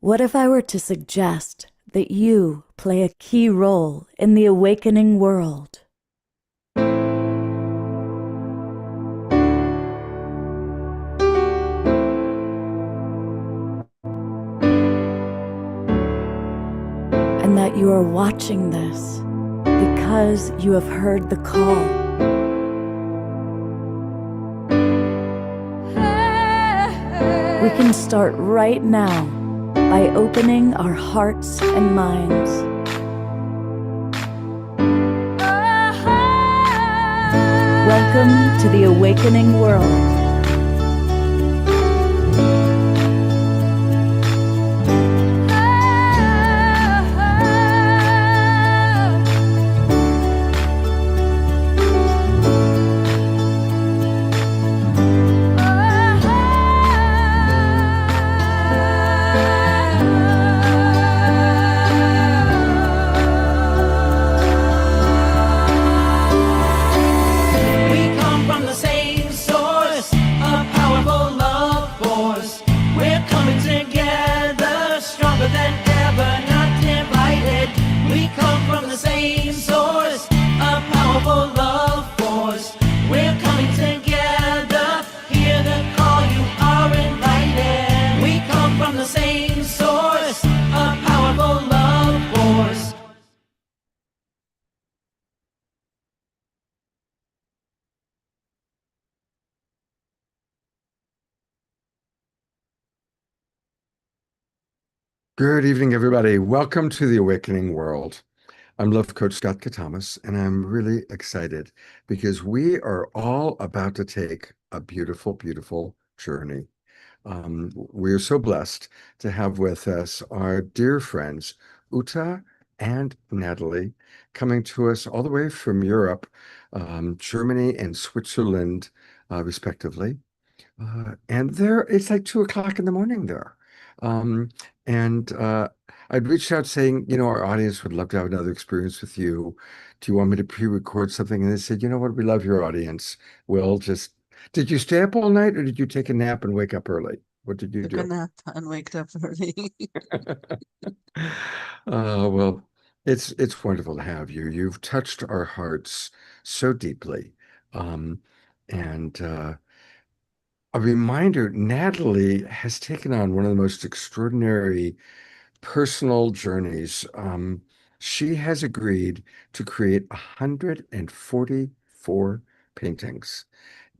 What if I were to suggest that you play a key role in the awakening world? And that you are watching this because you have heard the call. We can start right now by opening our hearts and minds. Welcome to the awakening world. Good evening, everybody. Welcome to the Awakening World. I'm Love Coach Scott Katamas, and I'm really excited because we are all about to take a beautiful, beautiful journey. We are so blessed to have with us our dear friends, Uta and Natalie, coming to us all the way from Europe, Germany and Switzerland, respectively. And there, it's like 2 o'clock in the morning there. Um, and I'd reached out saying, our audience would love to have another experience with you. Do you want me to pre-record something? And they said, you know what? We love your audience. We'll just, did you stay up all night or did you take a nap and wake up early? What did you Took a do? nap and waked up early. Well, it's wonderful to have you. You've touched our hearts so deeply. Um, and a reminder, Natalie has taken on one of the most extraordinary personal journeys. She has agreed to create 144 paintings.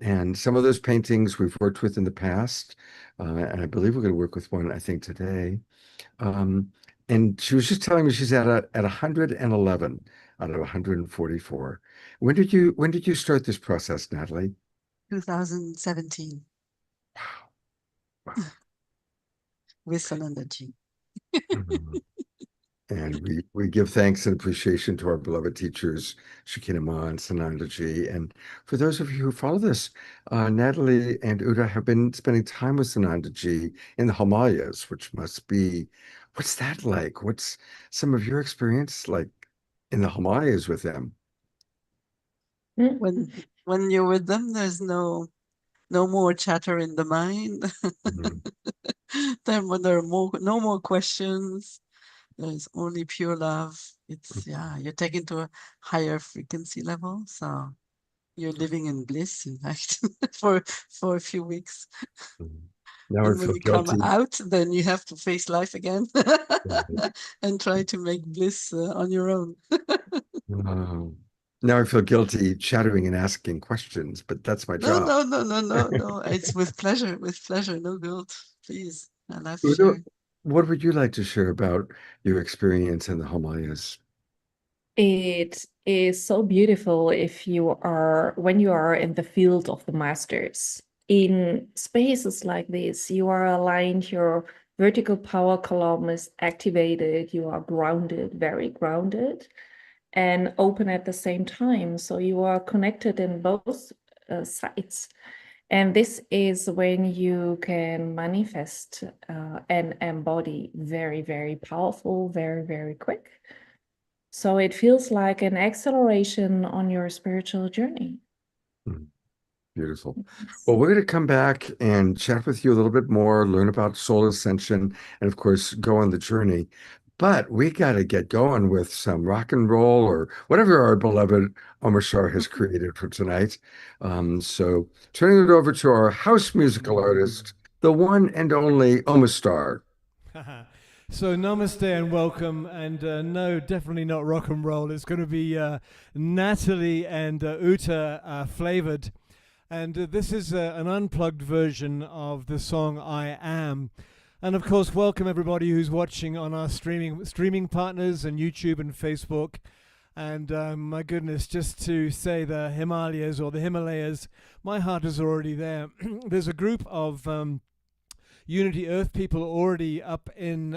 And some of those paintings we've worked with in the past, and I believe we're going to work with one, I think, today. Um, and she was just telling me she's at 111 out of 144. When did you start this process, Natalie? 2017 Wow. with Sanandaji. Mhm. And we give thanks and appreciation to our beloved teachers, Shakina Ma and Sanandaji. And for those of you who follow this, Natalie and Uda have been spending time with Sanandaji in the Himalayas, which must be, what's that like? What's some of your experience like in the Himalayas with them? When you're with them, there's no more chatter in the mind. Mhm. There are no more questions. There's only pure love. You're taken to a higher frequency level. So you're living in bliss, in fact, for a few weeks. Mhm. Now I And when feel you come guilty. out, then you have to face life again and try to make bliss on your own. Oh. Now I feel guilty chattering and asking questions, but that's my No, job. no, no, no, no, no. It's with pleasure, no guilt. Please, I love to Udo, share. what would you like to share about your experience in the Himalayas? It is so beautiful when you are in the field of the masters. In spaces like this, you are aligned, your vertical power column is activated, you are grounded, very grounded, and open at the same time. So you are connected in both sides. And this is when you can manifest and embody very, very powerful, very, very quick. So it feels like an acceleration on your spiritual journey. Mm. Beautiful. Well, we're going to come back and chat with you a little bit more, learn about soul ascension, and of course, go on the journey. But we got to get going with some rock and roll or whatever our beloved Omar Shah has created for tonight. So turning it over to our house musical artist, the one and only Omar Star. So namaste and welcome, and no, definitely not rock and roll. It's going to be Nathalie and UTA flavored, and this is an unplugged version of the song I Am. And of course, welcome everybody who's watching on our streaming partners and YouTube and Facebook. And my goodness, just to say the Himalayas or the Himalayas, my heart is already there. There's a group of Unity Earth people already up in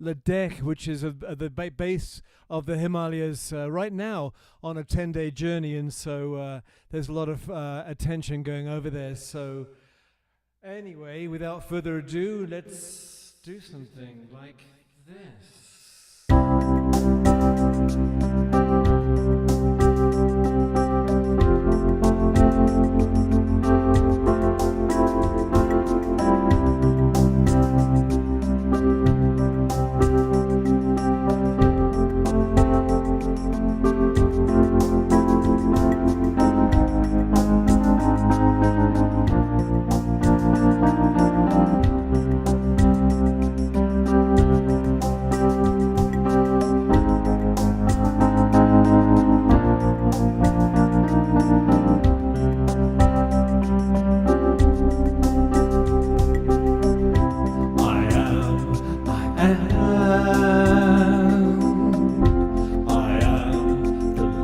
Ladakh, which is the base of the Himalayas right now on a 10-day journey, and so there's a lot of attention going over there. So anyway, without further ado, let's do something like this.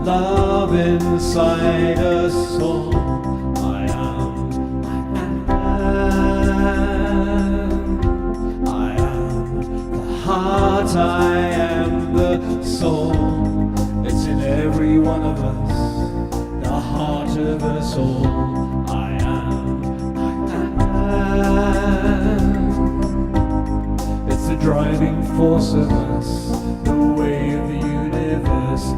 Love inside us all. I am the heart, I am the soul. It's in every one of us, the heart of us all. I am. It's the driving force of us, the way of the universe.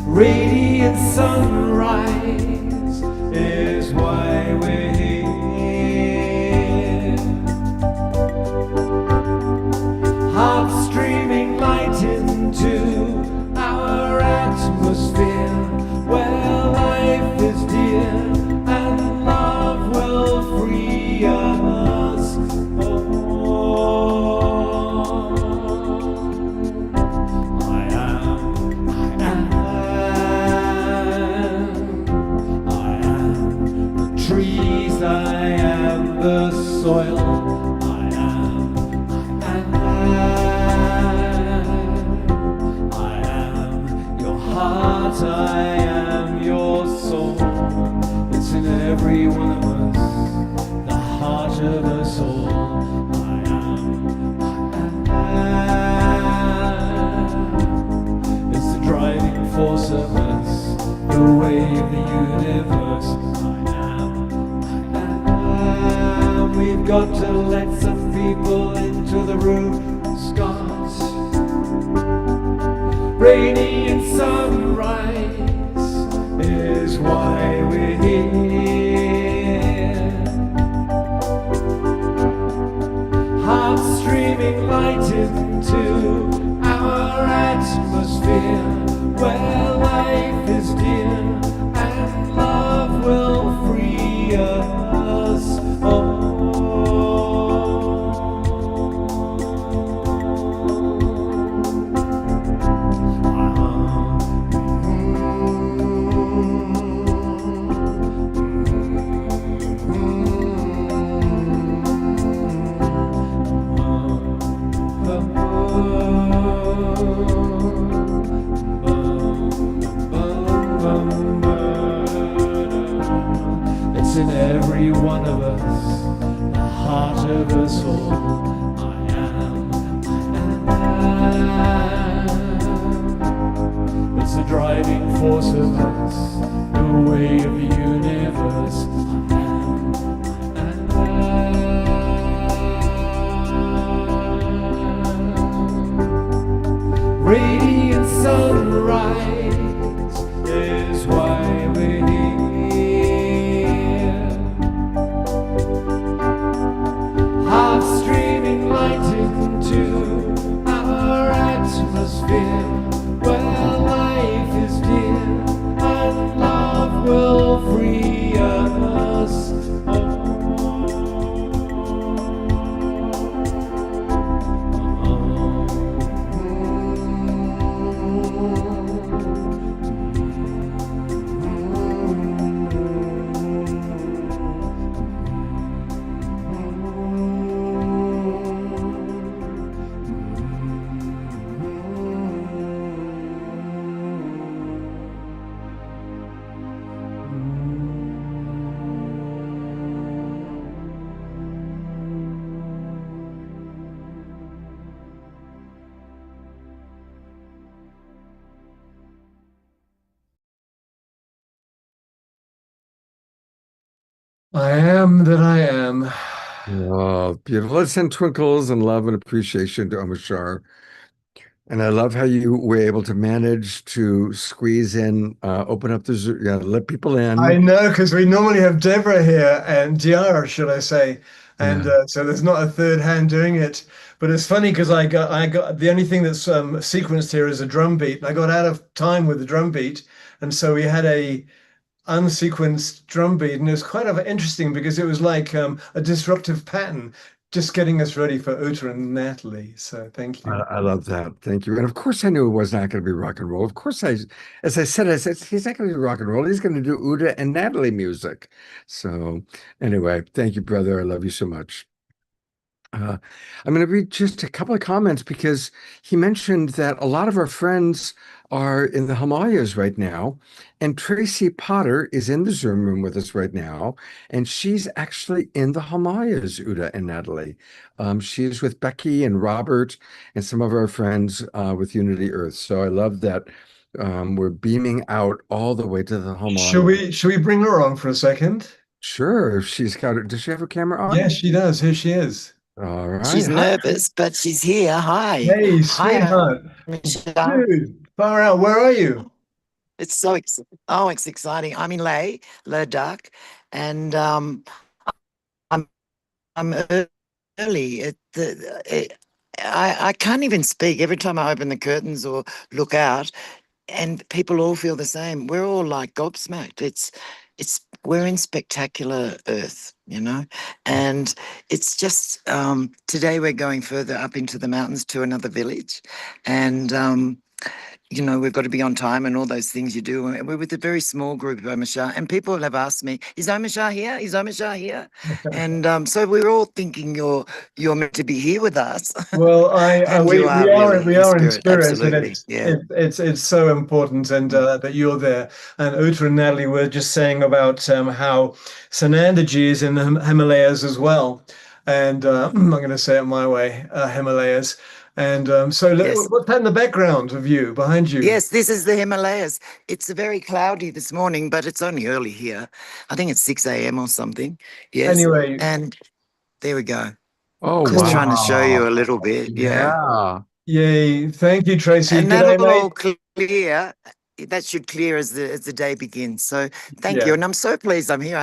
Radiant sunrise is why we're here. Heart streaming light into our atmosphere, where life is dear and love will free us. Trees, I am the soil. I am your heart, I am your soul. It's in every one of us, the heart of us all. I am. It's the driving force of us, the way of the universe. We've got to let some people into the room, Scott. Radiant sunrise is why we're here. Heart streaming light into our atmosphere, where life is dear and love will free us all. It's in every one of us, the heart of us all. I am. It's the driving force of us, the way of the universe. Radiant sunrise I am that I am. Oh, beautiful. Let's send twinkles and love and appreciation to Omashar. And I love how you were able to manage to squeeze in, open up the Zoom, yeah, let people I in. know because we normally have Deborah here and Diara, should I say, and Yeah. so there's not a third hand doing it. But it's funny because I got the only thing that's sequenced here is a drum beat, and I got out of time with the drum beat, and so we had a unsequenced drum beat, and it was quite of interesting because it was like a disruptive pattern, just getting us ready for Uta and Natalie. So thank you. I love that. Thank you. And of course, I knew it was not going to be rock and roll. Of course, as I said, he's not going to do rock and roll. He's going to do Uta and Natalie music. So, anyway, thank you, brother. I love you so much. I'm going to read just a couple of comments because he mentioned that a lot of our friends are in the Himalayas right now. And Tracy Potter is in the Zoom room with us right now. And she's actually in the Himalayas, Uta and Natalie. She's with Becky and Robert and some of our friends with Unity Earth. So I love that we're beaming out all the way to the Should Himalayas. we bring her on for a second? Sure, if she's got it. Does she have her camera on? Yes, she does. Here she is. All right. She's Hi. nervous, but she's here. Hi. Hey, Hi, sweetheart. Michelle. Dude, far out. Where are you? It's so oh, it's exciting. I'm in Ladakh, and I'm early. I can't even speak. Every time I open the curtains or look out, and people all feel the same. We're all like gobsmacked. We're in spectacular Earth, and it's just today we're going further up into the mountains to another village, and we've got to be on time and all those things you do. And we're with a very small group of Omashar, and people have asked me, "Is Omashar here? Is Omashar here?" And so we're all thinking you're meant to be here with us, Well, and we you are we really in are in spirit. spirit, and Absolutely, yeah. it's so important, and that you're there. And Uta and Natalie were just saying about how Sanandaji is in the Himalayas as well, and I'm going to say it my way, Himalayas. And Yes. what's that in the background of you, behind you? Yes, this is the Himalayas. It's very cloudy this morning, but it's only early here. I think it's 6 a.m. or something. Yes. Anyway, And there we go. Oh, Just well, trying to show you wow. a little bit. Yeah. Yeah. yay! Thank you, Tracy. And Good day, that'll mate. all clear. That should clear as the day begins. So thank you. Yeah, And I'm so pleased I'm here.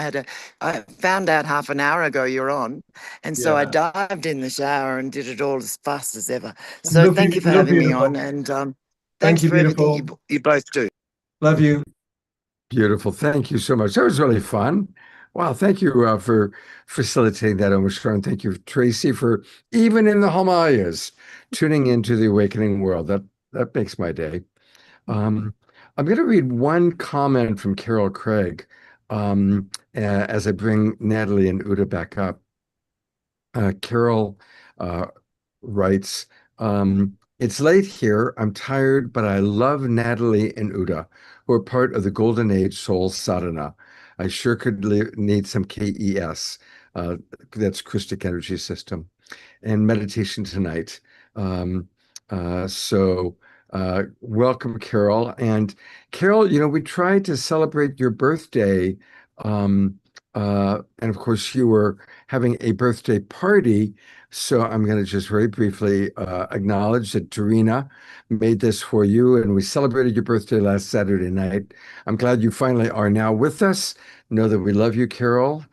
I found out half an hour ago you're on. And so I yeah. dived in the shower and did it all as fast as ever. So Look, thank you for look having me on. beautiful. And Thank thanks you, for everything beautiful. you both do. Love you. Beautiful. Thank you so much. That was really fun. Wow. Thank you for facilitating that, Omishar. And thank you, Tracy, for even in the Himalayas tuning into the awakening world. That makes my day. Um, I'm going to read one comment from Carol Craig as I bring Natalie and Uta back up. Carol writes, it's late here. I'm tired, but I love Natalie and Uta, who are part of the Golden Age Soul Sadhana. I sure could need some KES. That's Christic Energy System and meditation tonight. Um, welcome, Carol. And Carol, we tried to celebrate your birthday. And of course, you were having a birthday party. So I'm going to just very briefly acknowledge that Tarina made this for you, and we celebrated your birthday last Saturday night. I'm glad you finally are now with us. Know that we love you, Carol,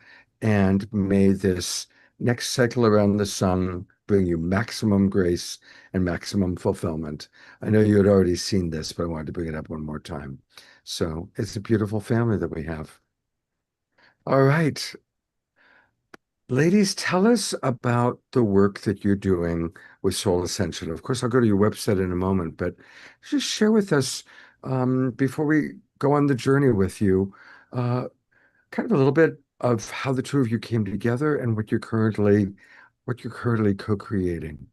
and may this next cycle around the sun bring you maximum grace and maximum fulfillment. I know you had already seen this, but I wanted to bring it up one more time. So it's a beautiful family that we have. All right. Ladies, tell us about the work that you're doing with Soul Ascension. Of course, I'll go to your website in a moment, but just share with us before we go on the journey with you, kind of a little bit of how the two of you came together and what you're currently co-creating.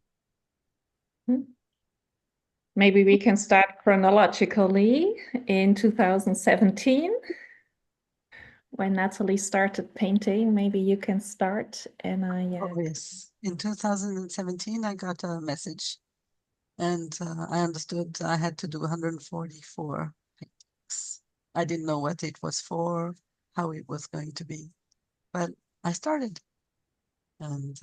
Maybe we can start chronologically in 2017 when Natalie started painting. Maybe you can start and Oh, yes. In 2017, I got a message and I understood I had to do 144 paintings. I didn't know what it was for, how it was going to be. but I started, and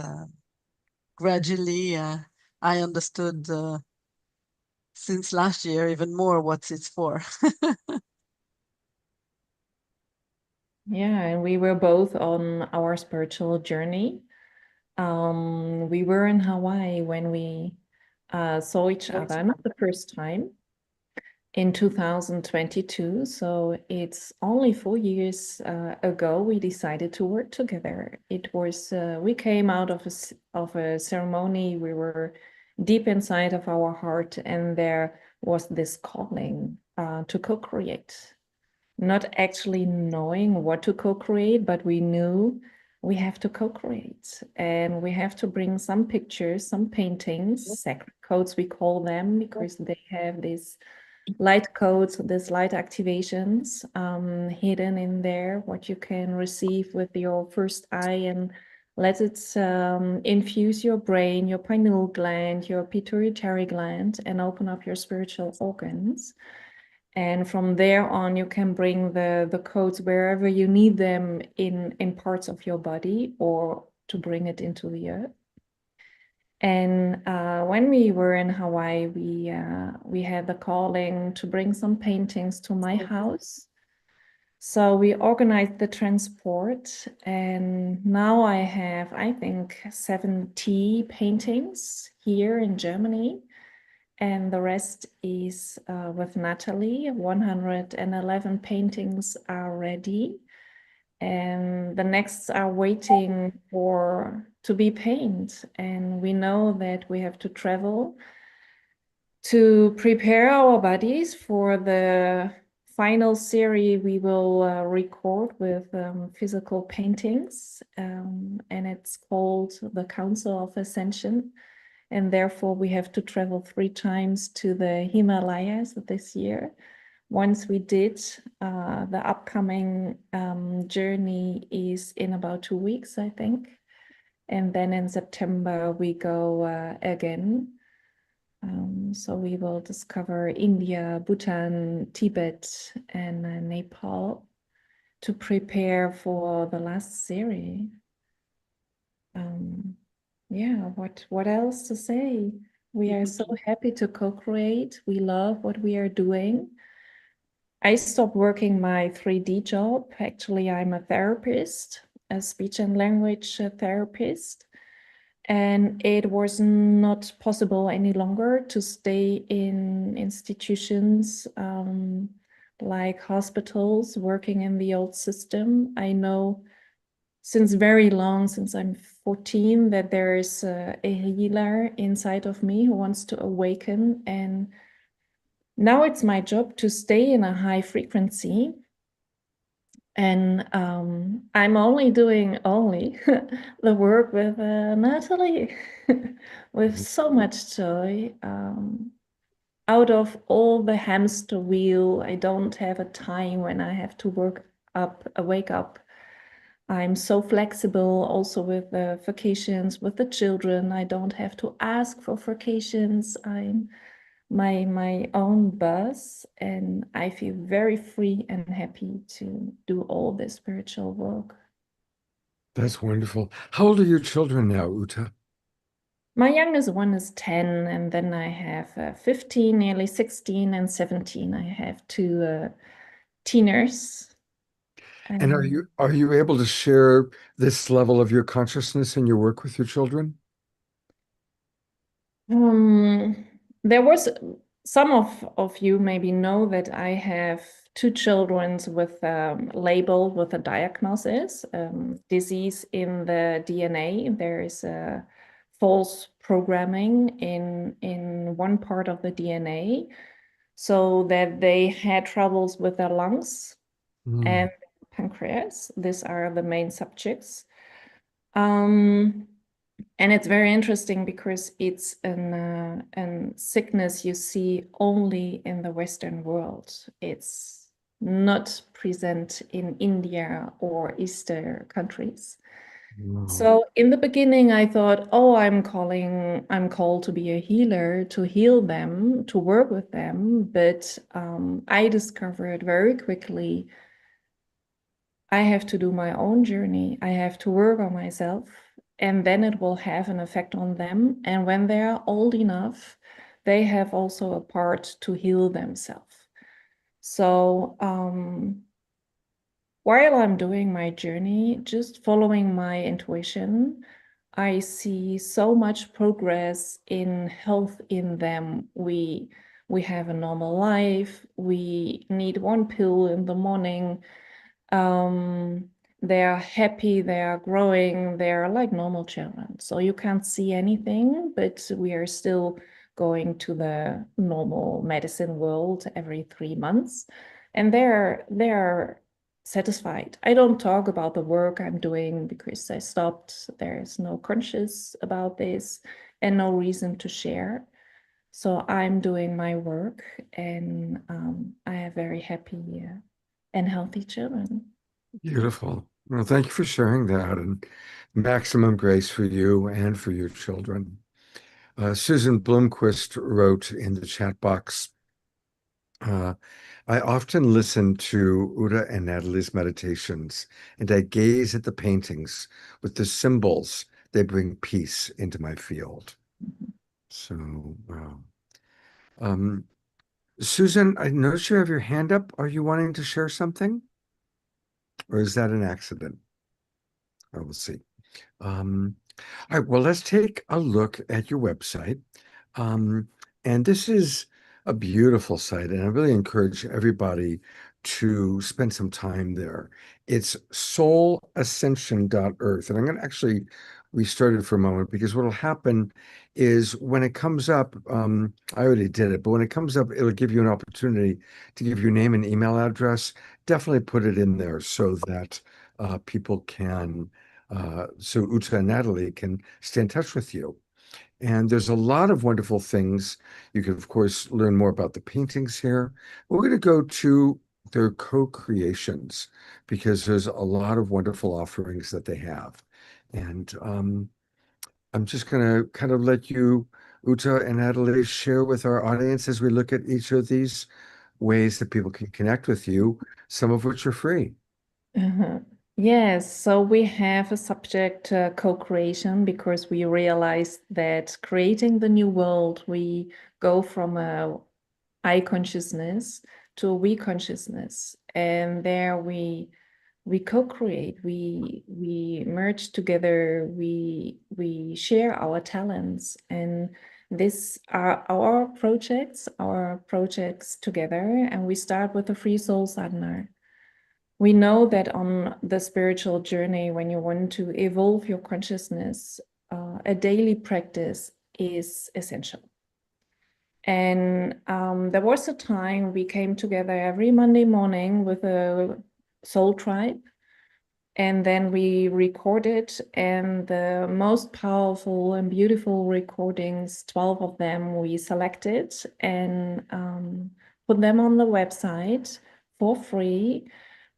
gradually I understood since last year even more what it's for. Yeah, and we were both on our spiritual journey. We were in Hawaii when we saw each other, not the first time, in 2022. So it's only 4 years ago we decided to work together. It was we came out of a ceremony. We were deep inside of our heart, and there was this calling to co-create. Not actually knowing what to co-create, but we knew we have to co-create, and we have to bring some pictures, some paintings, sacred codes we call them, because they have these light codes, these light activations hidden in there, what you can receive with your first eye, and let it infuse your brain, your pineal gland, your pituitary gland, and open up your spiritual organs. And from there on, you can bring the codes wherever you need them in parts of your body, or to bring it into the earth. And when we were in Hawaii, we had the calling to bring some paintings to my house. So we organized the transport, and now I have, I think, 70 paintings here in Germany. And the rest is with NATHALIE. 111 paintings are ready, and the next are waiting to be painted. And we know that we have to travel to prepare our bodies for the final series we will record with physical paintings, and it's called the Council of Ascension. And therefore we have to travel 3 times to the Himalayas this year. Once we did, the upcoming journey is in about 2 weeks, I think. And then in September we go again. So we will discover India, Bhutan, Tibet, and Nepal to prepare for the last series. Yeah, what else to say? We are so happy to co-create. We love what we are doing. I stopped working my 3D job. Actually, I'm a therapist, a speech and language therapist. And it was not possible any longer to stay in institutions like hospitals, working in the old system. I know since very long, since I'm 14, that there is a healer inside of me who wants to awaken. And now it's my job to stay in a high frequency. And I'm only doing the work with NATHALIE with so much joy. Out of all the hamster wheel, I don't have a time when I have to wake up. I'm so flexible also with the vacations with the children. I don't have to ask for vacations. I'm my own boss, and I feel very free and happy to do all this spiritual work. That's wonderful. How old are your children now, Uta? My youngest one is 10, and then I have 15, nearly 16, and 17. I have 2 teeners. And are you able to share this level of your consciousness in your work with your children? There was some of you maybe know that I have 2 children with labeled with a diagnosis, disease in the DNA. There is a false programming in one part of the DNA, so that they had troubles with their lungs and pancreas. These are the main subjects. And it's very interesting because it's a sickness you see only in the Western world. It's not present in India or Eastern countries. Wow. So in the beginning, I thought, oh, I'm called to be a healer, to heal them, to work with them. But I discovered very quickly I have to do my own journey. I have to work on myself, and then it will have an effect on them. And when they are old enough, they have also a part to heal themselves. So while I'm doing my journey, just following my intuition, I see so much progress in health in them. We have a normal life. We need one pill in the morning. They are happy, they are growing, they are like normal children. So you can't see anything, but we are still going to the normal medicine world every 3 months. And they're satisfied. I don't talk about the work I'm doing because I stopped. There's no conscious about this and no reason to share. So I'm doing my work, and I have very happy and healthy children. Beautiful. Well, thank you for sharing that, and maximum grace for you and for your children. Susan Blomquist wrote in the chat box, I often listen to Uta and Nathalie's meditations, and I gaze at the paintings with the symbols. They bring peace into my field. So, wow. Susan, I noticed you have your hand up. Are you wanting to share something? Or is that an accident? Oh, we'll see. All right, well, let's take a look at your website. And this is a beautiful site, and I really encourage everybody to spend some time there. It's soulascension.earth. And I'm going to actually restart it for a moment, because what will happen is when it comes up, I already did it, but when it comes up, it'll give you an opportunity to give your name and email address. Definitely put it in there so that people can so Uta and Nathalie can stay in touch with you. And there's a lot of wonderful things. You can, of course, learn more about the paintings here. We're going to go to their co-creations, because there's a lot of wonderful offerings that they have. And I'm just going to kind of let you, Uta and Nathalie, share with our audience as we look at each of these ways that people can connect with you, some of which are free. Yes, so we have a subject co-creation, because we realized that creating the new world, we go from a I consciousness to a we consciousness, and there we co-create, we merge together, we share our talents, and these are our projects together, and we start with a free soul sadhana. We know that on the spiritual journey, when you want to evolve your consciousness, a daily practice is essential. And there was a time we came together every Monday morning with a soul tribe, and then we recorded, and the most powerful and beautiful recordings, 12 of them, we selected and put them on the website for free.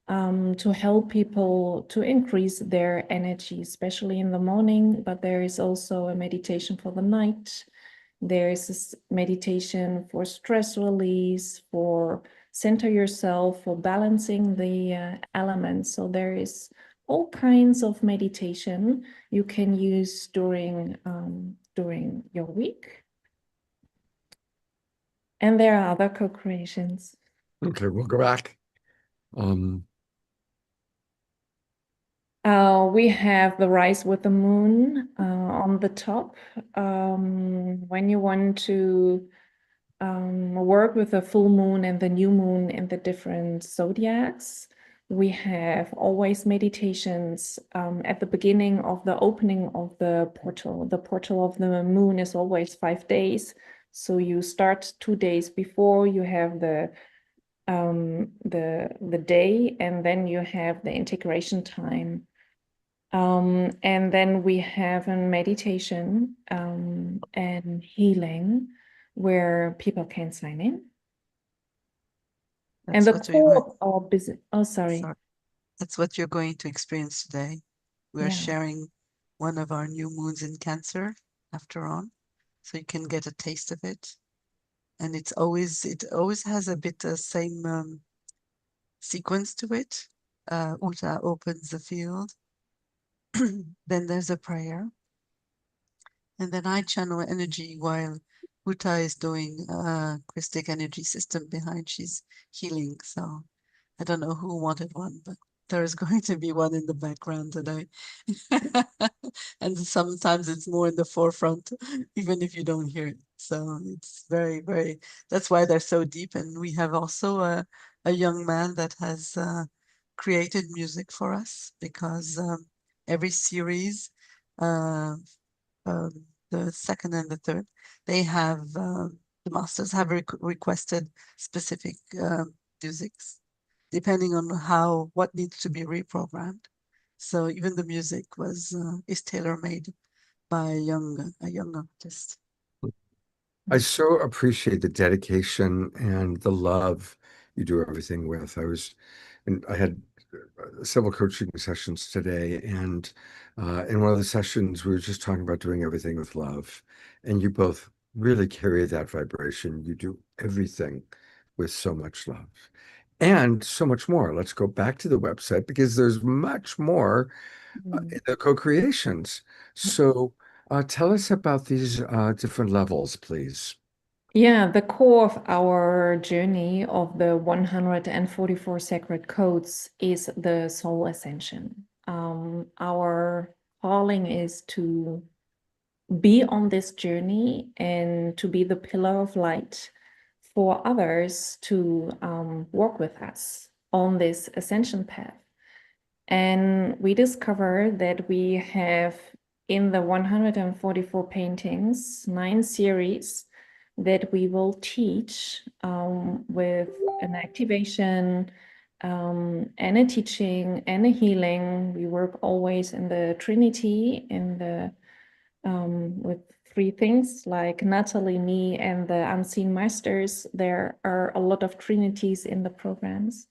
To help people to increase their energy, especially in the morning, but there is also a meditation for the night. There is a meditation for stress release, for center yourself, for balancing the elements. So there is all kinds of meditation you can use during your week. And there are other co-creations. Okay, we'll go back. We have the rise with the moon on the top. When you want to work with the full moon and the new moon in the different zodiacs, we have always meditations at the beginning of the opening of the portal. The portal of the moon is always 5 days. So you start 2 days before, you have the day, and then you have the integration time. And then we have a meditation and healing where people can sign in. And the core of our business, sorry. That's what you're going to experience today. We're Yeah. sharing one of our new moons in Cancer after on, so you can get a taste of it. And it always has a bit the same sequence to it. Uta opens the field. Then there's a prayer. And then I channel energy while Uta is doing Christic energy system behind. She's healing. So I don't know who wanted one, but there's going to be one in the background today. And sometimes it's more in the forefront, even if you don't hear it. So it's very, very, that's why they're so deep. And we have also a young man that has created music for us, because every series, uh, the second and the third, they have, the masters have requested specific musics, depending on what needs to be reprogrammed. So even the music is tailor-made by a young artist. I so appreciate the dedication and the love you do everything with. I had several coaching sessions today, and in one of the sessions, we were just talking about doing everything with love. And you both really carry that vibration. You do everything with so much love and so much more. Let's go back to the website because there's much more in the co-creations. So tell us about these different levels, please. Yeah, the core of our journey of the 144 sacred codes is the soul ascension. Our calling is to be on this journey and to be the pillar of light for others to walk with us on this ascension path. And we discover that we have in the 144 paintings, 9 series that we will teach with an activation and a teaching and a healing. We work always in the Trinity, in the with 3 things like NATHALIE, me, and the unseen masters. There are a lot of trinities in the programs.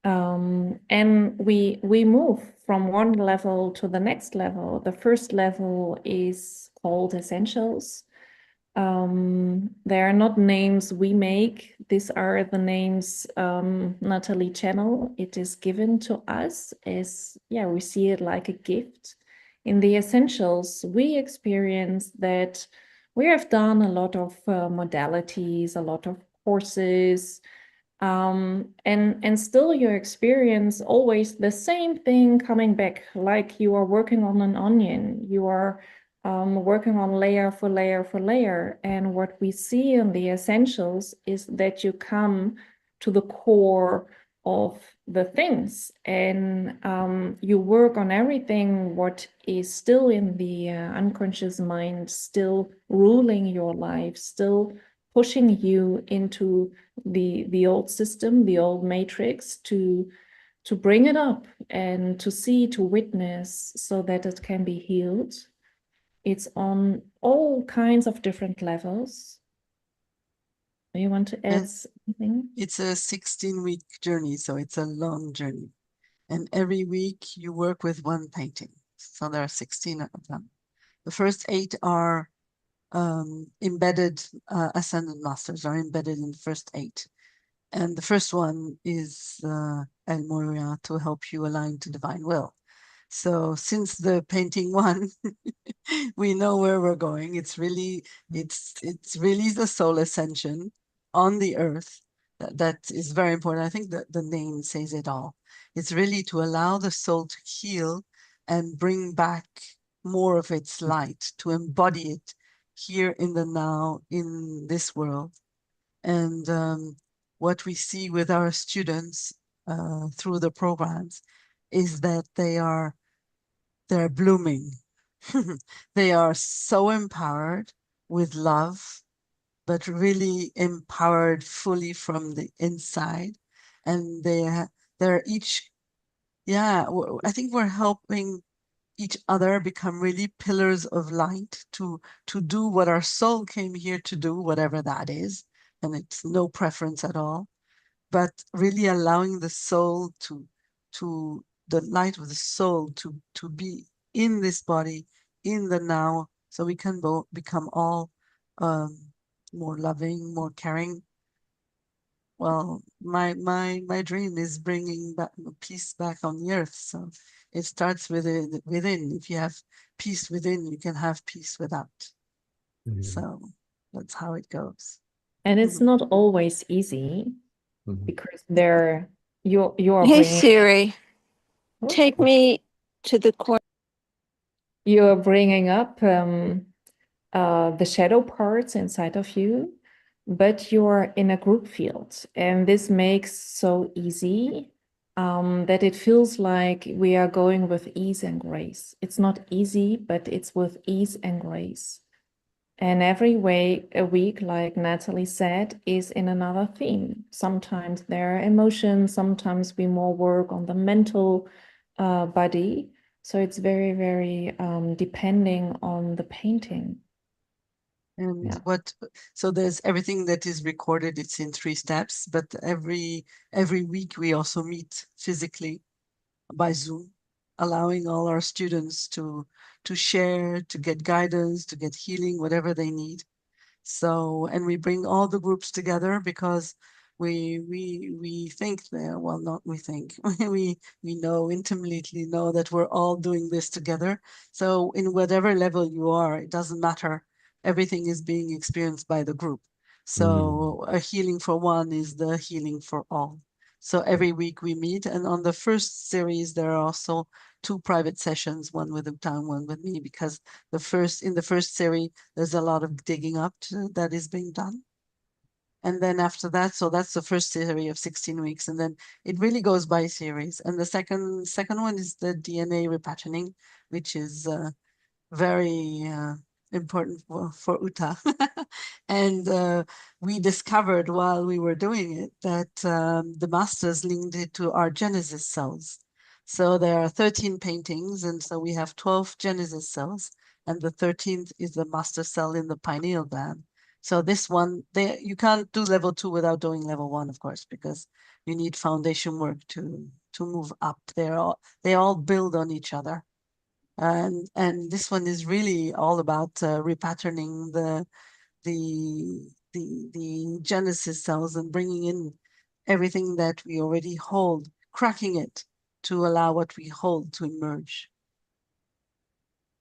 And we move from one level to the next level. The first level is called essentials. They are not names we make. These are the names NATHALIE channel. It is given to us as, we see it like a gift. In the essentials, we experience that we have done a lot of modalities, a lot of courses, and still you experience always the same thing coming back, like you are working on an onion. You are working on layer for layer for layer. And what we see in the essentials is that you come to the core of the things, and you work on everything what is still in the unconscious mind, still ruling your life, still pushing you into the old system, the old matrix, to bring it up and to see, to witness, so that it can be healed. It's on all kinds of different levels. Do you want to add something? It's a 16-week journey, so it's a long journey. And every week you work with one painting. So there are 16 of them. The first 8 are embedded ascended masters are embedded in the first 8. And the first one is El Moria, to help you align to divine will. So since the painting 1, we know where we're going. It's really the soul ascension on the earth. That is very important. I think that the name says it all. It's really to allow the soul to heal and bring back more of its light, to embody it here in the now, in this world. And what we see with our students through the programs is that they're blooming. They are so empowered with love, but really empowered fully from the inside. And they're each, I think we're helping each other become really pillars of light to do what our soul came here to do, whatever that is. And it's no preference at all, but really allowing the soul to the light of the soul to be in this body, in the now, so we can become all more loving, more caring. well, my dream is bringing back peace back on the earth. So it starts within. If you have peace within, you can have peace without. Mhm. So that's how it goes. And it's not always easy Mhm. because you are Hey bringing Siri, take me to the corner. you are bringing up the shadow parts inside of you, but you're in a group field, and this makes so easy that it feels like we are going with ease and grace. It's not easy, but it's with ease and grace. And a week, like Natalie said, is in another theme. Sometimes there are emotions, sometimes we more work on the mental body. So it's very, very depending on the painting. And Yeah. so there's everything that is recorded, it's in 3 steps, but every week we also meet physically by Zoom, allowing all our students to share, to get guidance, to get healing, whatever they need. So, and we bring all the groups together because we think that, well, not we think, we know, intimately know that we're all doing this together. So in whatever level you are, it doesn't matter. Everything is being experienced by the group. So a healing for one is the healing for all. So every week we meet, and on the first series, there are also 2 private sessions, one with Uta, one with me, because in the first series, there's a lot of digging up that is being done. And then after that, so that's the first series of 16 weeks. And then it really goes by series. And the second one is the DNA repatterning, which is very important for UTA. And we discovered while we were doing it that the masters linked it to our Genesis cells. So there are 13 paintings, and so we have 12 Genesis cells, and the 13th is the master cell in the pineal gland. So this one, you can't do level 2 without doing level 1, of course, because you need foundation work to move up. They all build on each other. And this one is really all about repatterning the Genesis cells and bringing in everything that we already hold, cracking it to allow what we hold to emerge.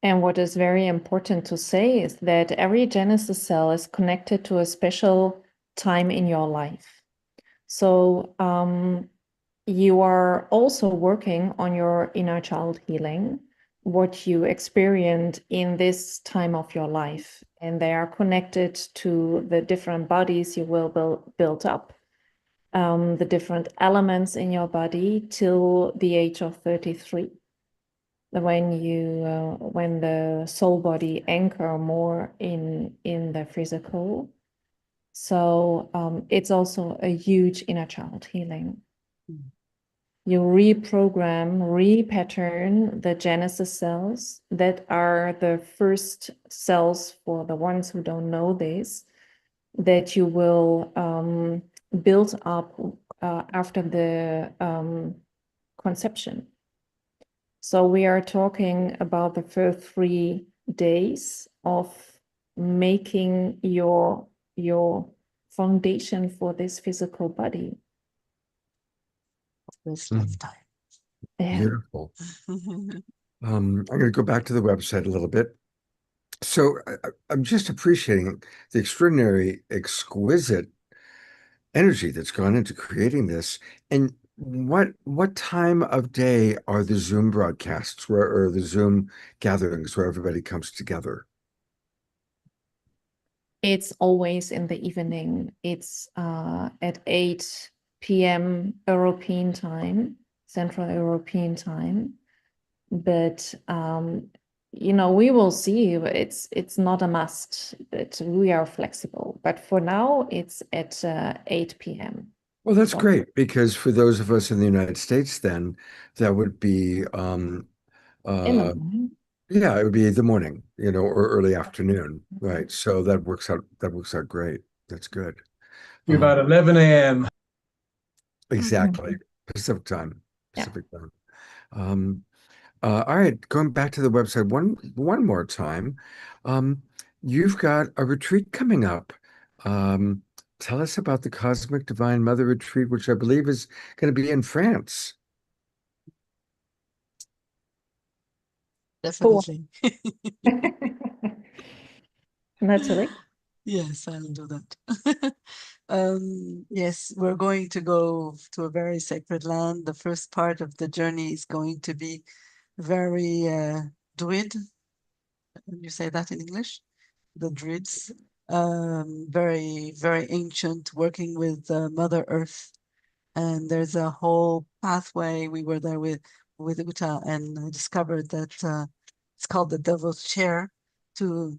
And what is very important to say is that every Genesis cell is connected to a special time in your life. So you are also working on your inner child healing, what you experienced in this time of your life. And they are connected to the different bodies you will build up, the different elements in your body till the age of 33. When the soul body anchor more in the physical. So it's also a huge inner child healing. You reprogram, repattern the Genesis cells that are the first cells, for the ones who don't know this, that you will build up after the conception. So we are talking about the first 3 days of making your foundation for this physical body. This lifetime. Yeah. Beautiful. I'm going to go back to the website a little bit. So I'm just appreciating the extraordinary, exquisite energy that's gone into creating this. And what time of day are the Zoom broadcasts or the Zoom gatherings where everybody comes together? It's always in the evening. It's at 8 p.m. European time, Central European time. But we will see. It's not a must, but we are flexible. But for now, it's at 8 p.m. Well, that's great, because for those of us in the United States, then that would be in the morning. yeah, it would be the morning, or early afternoon, right? So that works out great. That's good. About 11 a.m. Exactly. Pacific time. Pacific time. All right, going back to the website one more time. You've got a retreat coming up tell us about the Cosmic Divine Mother Retreat, which I believe is going to be in France. Definitely. Natalie? Yes, I'll do that. Yes, we're going to go to a very sacred land. The first part of the journey is going to be very druid. You say that in English? The druids. Very, very ancient, working with Mother Earth. And there's a whole pathway. We were there with UTA, and I discovered that it's called the Devil's Chair to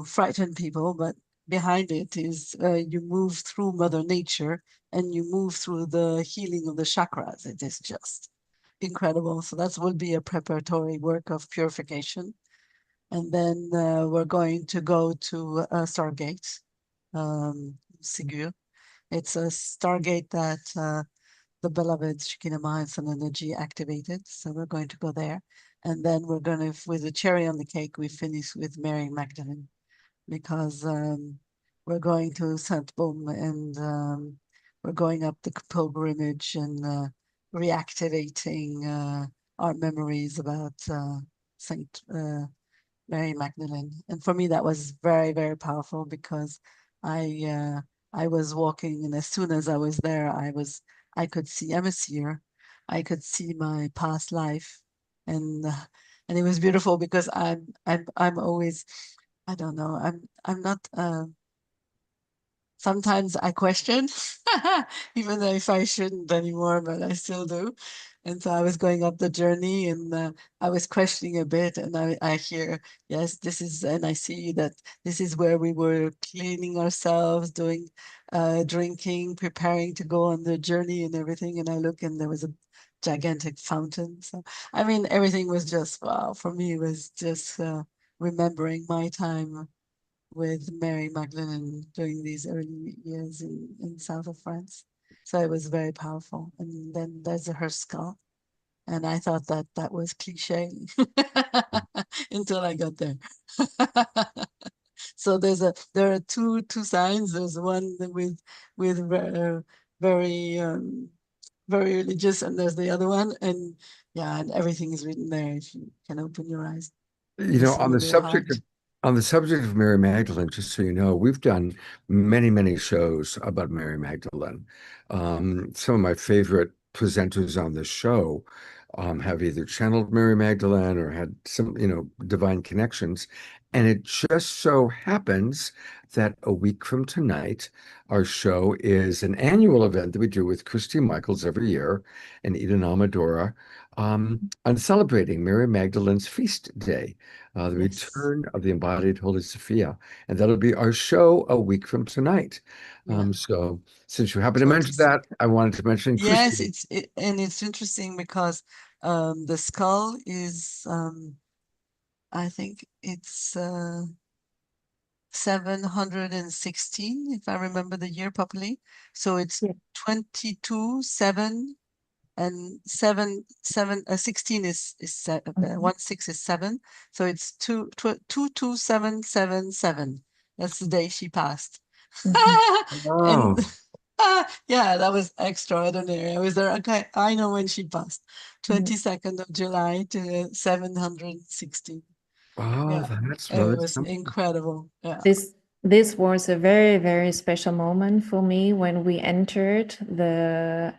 frighten people, but behind it is you move through Mother Nature and you move through the healing of the chakras. It is just incredible. So that will be a preparatory work of purification. And then we're going to go to Stargate, Sigur. It's a Stargate that the beloved Shekinah Mahason energy activated. So we're going to go there. And then we're going to, with the cherry on the cake, we finish with Mary Magdalene, because we're going to Saint Baume, and we're going up the pilgrimage and reactivating our memories about Saint Mary Magdalene. And for me, that was very, very powerful, because I was walking, and as soon as I was there, I could see, I'm a seer, I could see my past life, and it was beautiful, because I'm always, I don't know, I'm not sometimes I question, even though if I shouldn't anymore, but I still do. And so I was going up the journey, and I was questioning a bit, and I hear, yes, this is, and I see that this is where we were cleaning ourselves, doing, drinking, preparing to go on the journey and everything. And I look, and there was a gigantic fountain. So, I mean, everything was just, wow, for me, it was just remembering my time with Mary Magdalene during these early years in south of France. So it was very powerful. And then there's her skull. And I thought that that was cliche until I got there. So there are two signs. There's one with very very religious, and there's the other one. And yeah, and everything is written there if you can open your eyes, You know, listen with your heart. on the subject of Mary Magdalene, just so you know, we've done many shows about Mary Magdalene. Some of my favorite presenters on the show have either channeled Mary Magdalene or had some, divine connections. And it just so happens that a week from tonight, our show is an annual event that we do with Christy Michaels every year and Eden Amadora on celebrating Mary Magdalene's feast day, the Yes. return of the embodied Holy Sophia. And that'll be our show a week from tonight. Yeah. So since you happen to mention 26. that, I wanted to mention Yes, Christy. and it's interesting because the skull is I think it's 716, if I remember the year properly. So it's Yeah. 22, 7, and 16 is 6 is 7. So it's 22777. That's the day she passed. And Oh, yeah, that was extraordinary. I was there. Okay, I know when she passed. Mhm. 22nd of July to 716. oh, Yeah, that's it really was something. incredible. Yeah. This was a very, very special moment for me when we entered the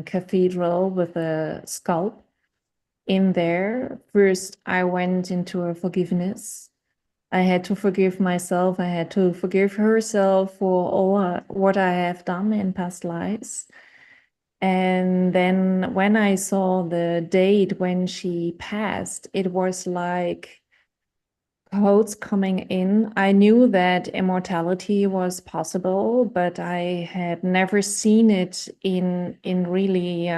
cathedral with the skull in there. First, I went into a forgiveness. I had to forgive myself. I had to forgive herself for all what I have done in past lives. And then when I saw the date when she passed, it was like codes coming in. I knew that immortality was possible, but I had never seen it in really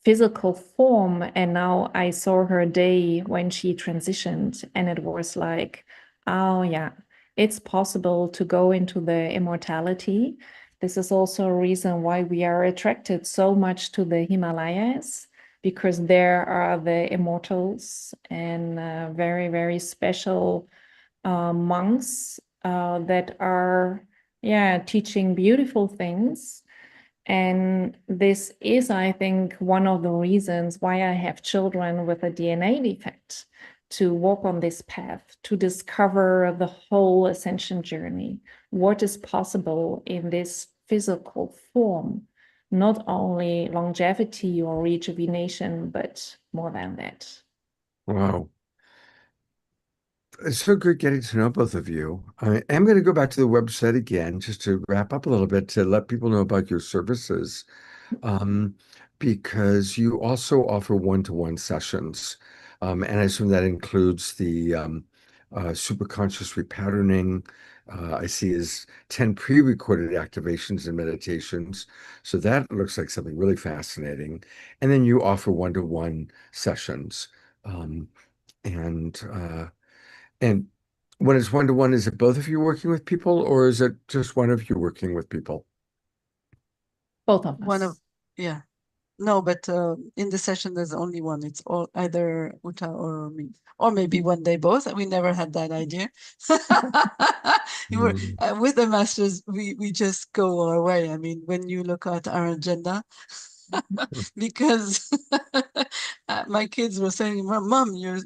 physical form. And now I saw her day when she transitioned, and it was like, oh yeah, it's possible to go into the immortality. This is also a reason why we are attracted so much to the Himalayas, because there are the immortals and very, very special monks that are yeah, teaching beautiful things. And this is, I think, one of the reasons why I have children with a DNA defect, to walk on this path, to discover the whole ascension journey, what is possible in this physical form, not only longevity or rejuvenation, but more than that. Wow. It's so good getting to know both of you. I am going to go back to the website again just to wrap up a little bit to let people know about your services, um, because you also offer one-to-one sessions. And I assume that includes the superconscious repatterning. I see as 10 pre-recorded activations and meditations. So that looks like something really fascinating. And then you offer one-to-one sessions. Um, and and when it's one-to-one, is it both of you working with people, or is it just one of you working with people? Both of One us. of, yeah. No, but in the session, there's only one. It's all either Uta or me, or maybe one day both. We never had that idea. Mm. With the masters, we just go our way. I mean, when you look at our agenda, because my kids were saying, "Mom, your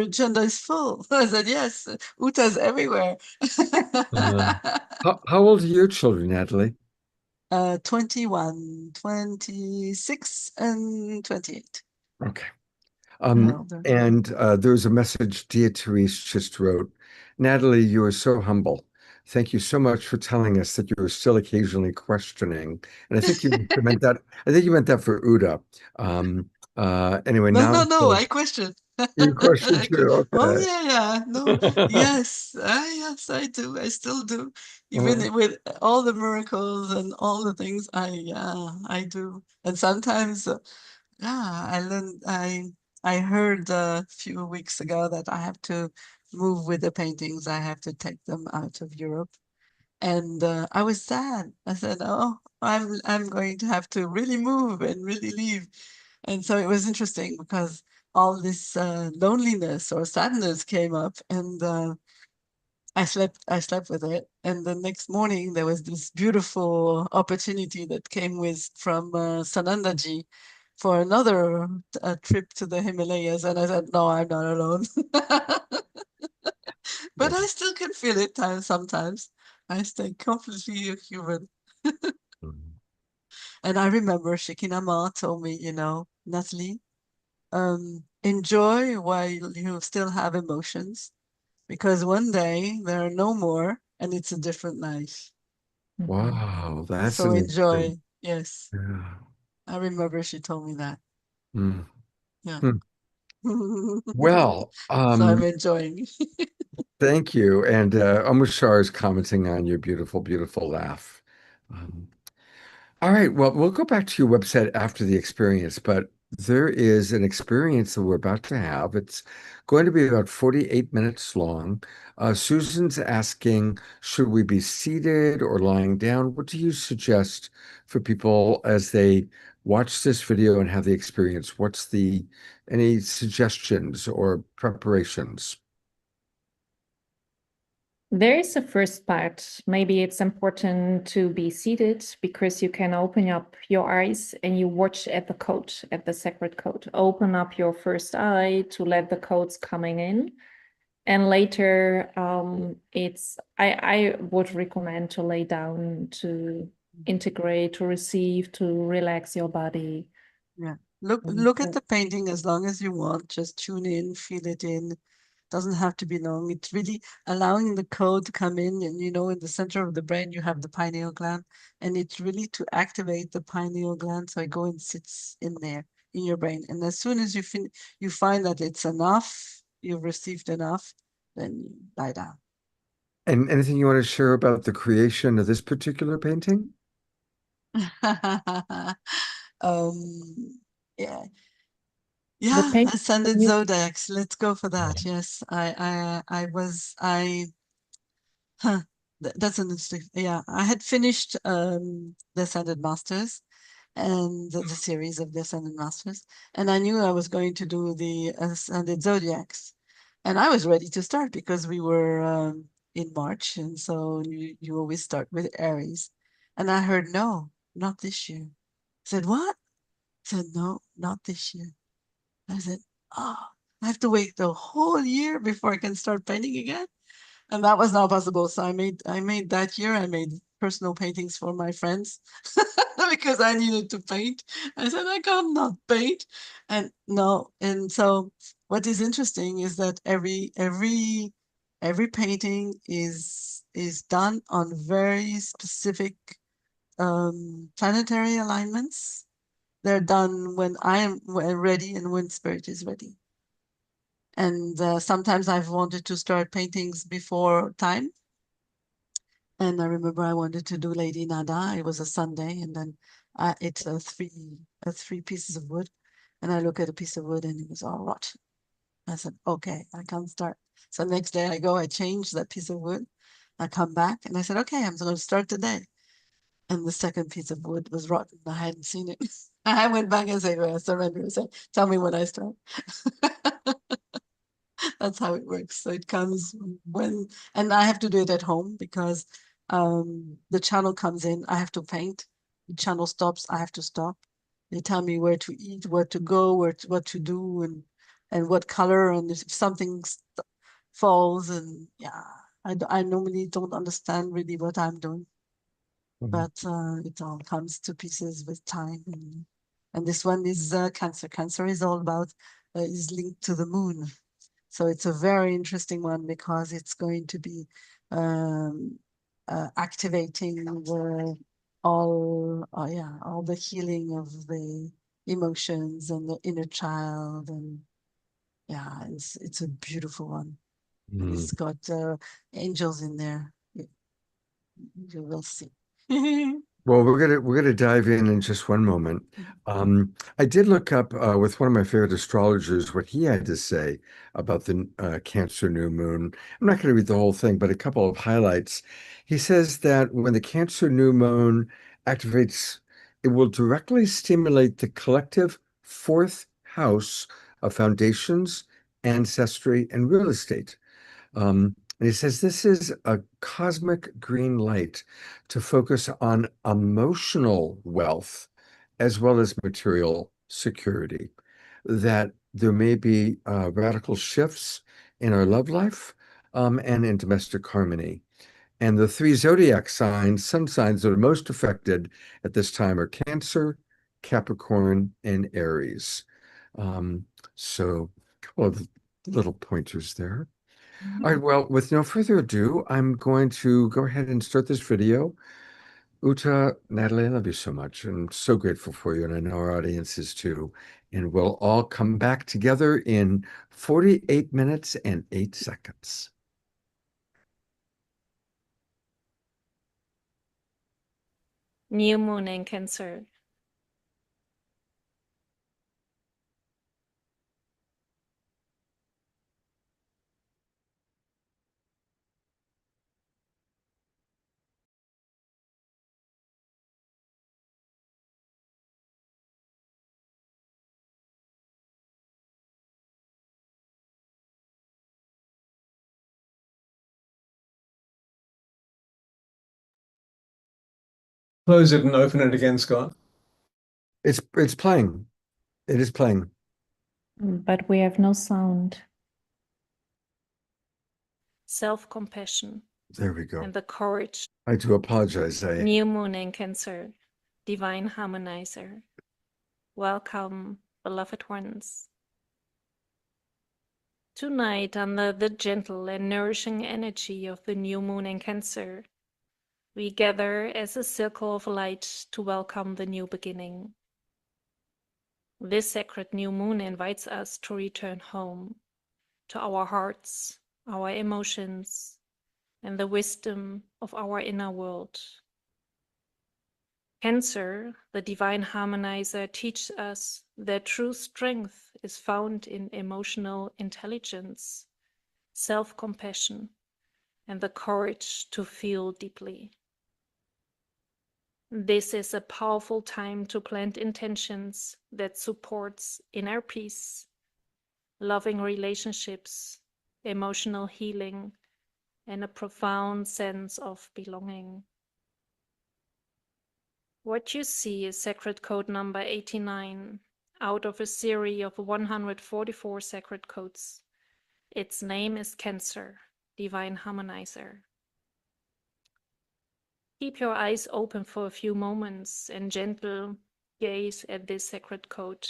agenda is full." I said, "Yes, Uta's everywhere." Uh, how old are your children, Natalie? 21, 26, and 28. Okay. Older. And there's a message Dia Therese just wrote. Natalie, you are so humble. Thank you so much for telling us that you are still occasionally questioning. And I think you meant that. I think you meant that for Uda. Anyway, No, now no, no, I question. you question too. Oh, Okay. yeah, yeah. No, yes, yes, I do. I still do. Even with all the miracles and all the things, yeah, I do. And sometimes, yeah, I heard a few weeks ago that I have to move with the paintings. I have to take them out of Europe. And I was sad. I said, "Oh, I'm going to have to really move and really leave." And so it was interesting because all this loneliness or sadness came up, and I slept with it. And the next morning there was this beautiful opportunity that came with from Sanandaji for another trip to the Himalayas, and I said, "No, I'm not alone." But I still can feel it sometimes. I stay completely human. And I remember Shekinah told me, "Natalie, enjoy while you still have emotions, because one day there are no more and it's a different life. Wow, that's So an interesting. enjoy." Yes, Yeah. I remember she told me that. Mm. Yeah. Hmm. Well, So I'm enjoying. thank you. And Amushar is commenting on your beautiful, beautiful laugh. Um, all right. Well, we'll go back to your website after the experience, but there is an experience that we're about to have. It's going to be about 48 minutes long. Susan's asking, should we be seated or lying down? What do you suggest for people as they watch this video and have the experience? Any suggestions or preparations? There is a first part. Maybe it's important to be seated because you can open up your eyes and you watch at the code, at the sacred code. Open up your first eye to let the codes coming in. And later, I would recommend to lay down, to integrate, to receive, to relax your body. Yeah. Look at the painting as long as you want. Just tune in, feel it in. Doesn't have to be long. It's really allowing the code to come in, and in the center of the brain you have the pineal gland, and it's really to activate the pineal gland, so it goes and sits in there in your brain. And as soon as you find that it's enough, you've received enough, then you lie down. And anything you want to share about the creation of this particular painting? um, yeah, The yeah, painting. ascended zodiacs. Let's go for that. Yes, Huh. That's an interesting. Yeah, I had finished the Ascended Masters and the series of the Ascended Masters, and I knew I was going to do the Ascended Zodiacs, and I was ready to start because we were in March. And so you always start with Aries. And I heard, no, not this year. I said, what? I said, no, not this year. I said, oh, I have to wait the whole year before I can start painting again. And that was not possible. So I made that year, I made personal paintings for my friends because I needed to paint. I said, I can't not paint. And no, and so what is interesting is that every painting is done on very specific planetary alignments. They're done when I am ready and when spirit is ready. And sometimes I've wanted to start paintings before time. And I remember I wanted to do Lady Nada. It was a Sunday, and then it's three pieces of wood. And I look at a piece of wood and it was all rotten. I said, okay, I can't start. So next day I go, I change that piece of wood. I come back and I said, okay, I'm going to start today. And the second piece of wood was rotten. I hadn't seen it. I went back and said, well, I surrender. I said, tell me when I start. That's how it works. So it comes when, and I have to do it at home because the channel comes in, I have to paint. The channel stops, I have to stop. They tell me where to eat, where to go, what to do, and what color, and if something falls, and yeah, I normally don't understand really what I'm doing, but it all comes to pieces with time. And this one is Cancer. Cancer is all about, is linked to the moon. So it's a very interesting one because it's going to be activating all the healing of the emotions and the inner child, and yeah, it's a beautiful one. And it's got angels in there. You will see. Well, we're gonna dive in just one moment. I did look up with one of my favorite astrologers what he had to say about the Cancer new moon. I'm not going to read the whole thing, but a couple of highlights. He says that when the Cancer new moon activates, it will directly stimulate the collective fourth house of foundations, ancestry, and real estate. And he says this is a cosmic green light to focus on emotional wealth as well as material security, that there may be radical shifts in our love life and in domestic harmony. And the three zodiac signs, sun signs that are most affected at this time are Cancer, Capricorn, and Aries. So a couple of little pointers there. All right, well, with no further ado, I'm going to go ahead and start this video. Uta, Natalie, I love you so much. I'm so grateful for you, and I know our audience is too. And we'll all come back together in 48 minutes and 8 seconds. New moon in Cancer. Close it and open it again, Scott. It's playing. It is playing. But we have no sound. Self-compassion There we go. and the courage. I do apologize. New moon in Cancer. Divine harmonizer. Welcome, beloved ones. Tonight, under the gentle and nourishing energy of the new moon in Cancer, we gather as a circle of light to welcome the new beginning. This sacred new moon invites us to return home, to our hearts, our emotions, and the wisdom of our inner world. Cancer, the divine harmonizer, teaches us that true strength is found in emotional intelligence, self-compassion, and the courage to feel deeply. This is a powerful time to plant intentions that supports inner peace, loving relationships, emotional healing, and a profound sense of belonging. What you see is sacred code number 89 out of a series of 144 sacred codes. Its name is Cancer, Divine Harmonizer. Keep your eyes open for a few moments and gentle gaze at this sacred code.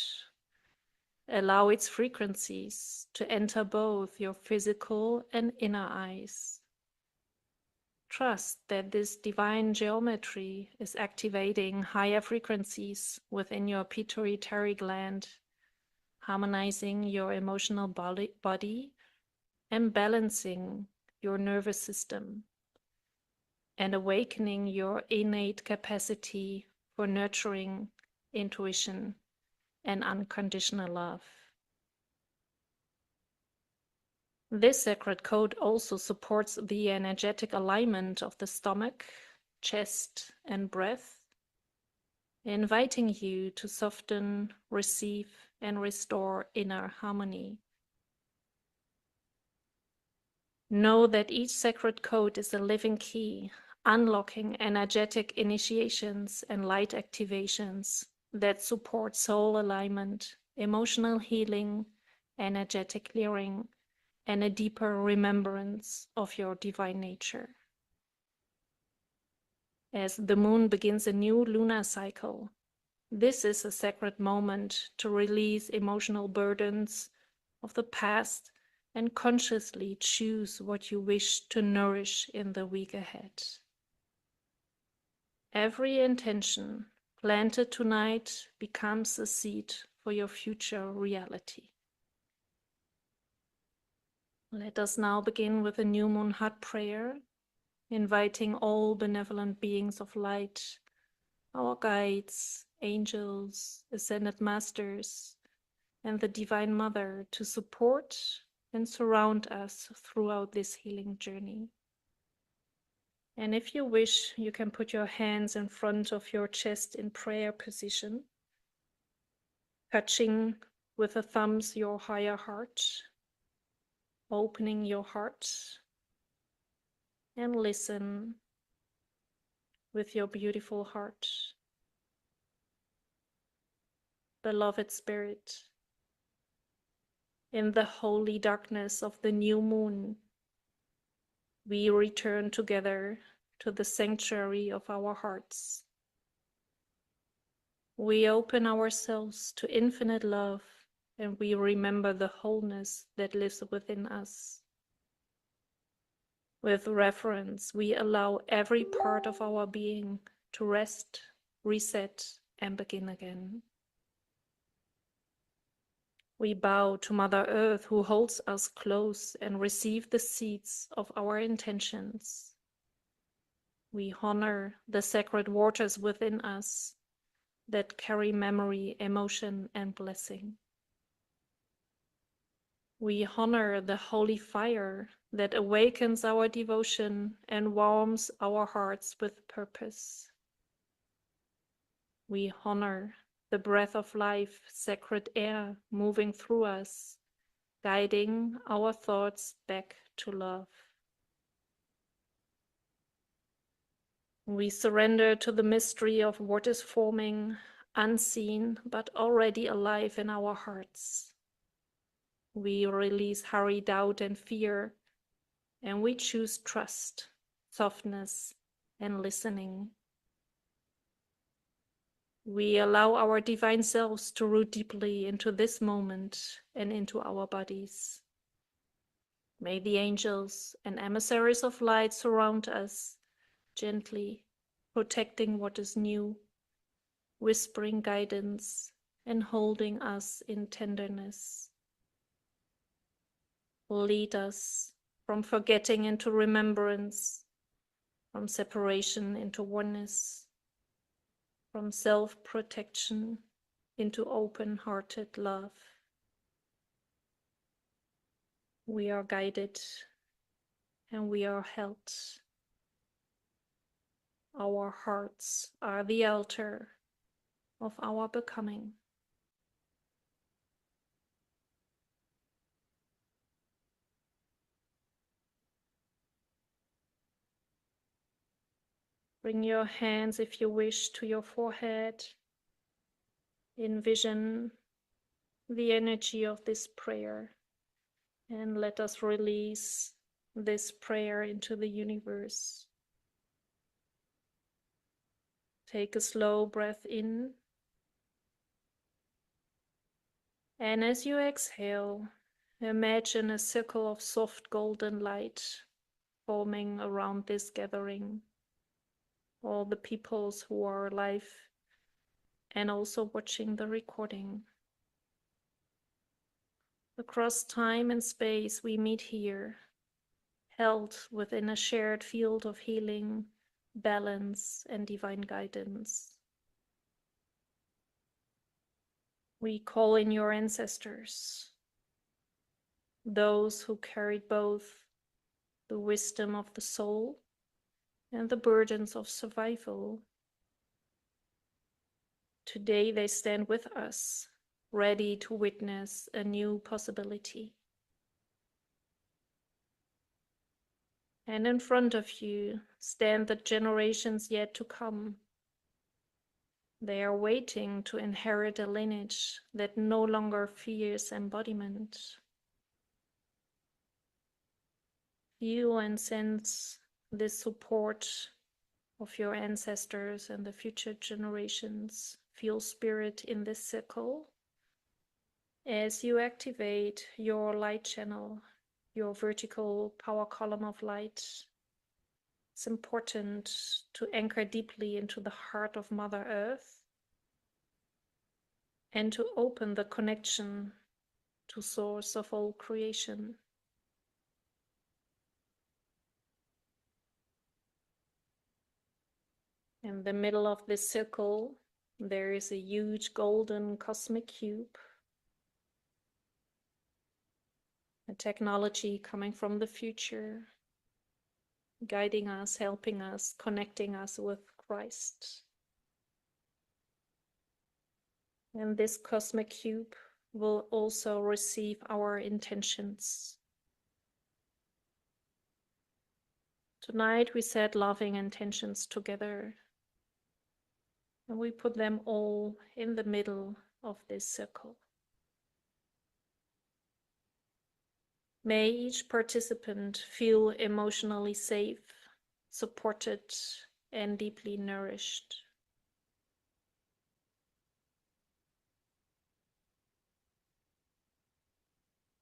Allow its frequencies to enter both your physical and inner eyes. Trust that this divine geometry is activating higher frequencies within your pituitary gland, harmonizing your emotional body and balancing your nervous system, and awakening your innate capacity for nurturing, intuition, and unconditional love. This sacred code also supports the energetic alignment of the stomach, chest, and breath, inviting you to soften, receive, and restore inner harmony. Know that each sacred code is a living key, unlocking energetic initiations and light activations that support soul alignment, emotional healing, energetic clearing, and a deeper remembrance of your divine nature. As the moon begins a new lunar cycle, this is a sacred moment to release emotional burdens of the past and consciously choose what you wish to nourish in the week ahead. Every intention planted tonight becomes a seed for your future reality. Let us now begin with a new moon heart prayer, inviting all benevolent beings of light, our guides, angels, ascended masters, and the Divine Mother to support and surround us throughout this healing journey. And if you wish, you can put your hands in front of your chest in prayer position, touching with the thumbs your higher heart, opening your heart, and listen with your beautiful heart. Beloved Spirit, in the holy darkness of the new moon, we return together to the sanctuary of our hearts. We open ourselves to infinite love, and we remember the wholeness that lives within us. With reverence, we allow every part of our being to rest, reset, and begin again. We bow to Mother Earth, who holds us close, and receive the seeds of our intentions. We honor the sacred waters within us that carry memory, emotion, and blessing. We honor the holy fire that awakens our devotion and warms our hearts with purpose. We honor the breath of life, sacred air moving through us, guiding our thoughts back to love. We surrender to the mystery of what is forming, unseen but already alive in our hearts. We release hurry, doubt, and fear, and we choose trust, softness, and listening. We allow our divine selves to root deeply into this moment and into our bodies. May the angels and emissaries of light surround us gently, protecting what is new, whispering guidance, and holding us in tenderness. Lead us from forgetting into remembrance, from separation into oneness, from self-protection into open-hearted love. We are guided and we are held. Our hearts are the altar of our becoming. Bring your hands, if you wish, to your forehead. Envision the energy of this prayer, and let us release this prayer into the universe. Take a slow breath in, and as you exhale, imagine a circle of soft golden light forming around this gathering, all the peoples who are alive and also watching the recording. Across time and space, we meet here, held within a shared field of healing, balance, and divine guidance. We call in your ancestors, those who carried both the wisdom of the soul and the burdens of survival. Today they stand with us, ready to witness a new possibility. And in front of you stand the generations yet to come. They are waiting to inherit a lineage that no longer fears embodiment. Feel and sense this support of your ancestors and the future generations. Feel spirit in this circle as you activate your light channel, your vertical power column of light. It's important to anchor deeply into the heart of Mother Earth and to open the connection to source of all creation. In the middle of this circle, there is a huge golden cosmic cube, a technology coming from the future, guiding us, helping us, connecting us with Christ. And this cosmic cube will also receive our intentions. Tonight we set loving intentions together, and we put them all in the middle of this circle. May each participant feel emotionally safe, supported, and deeply nourished.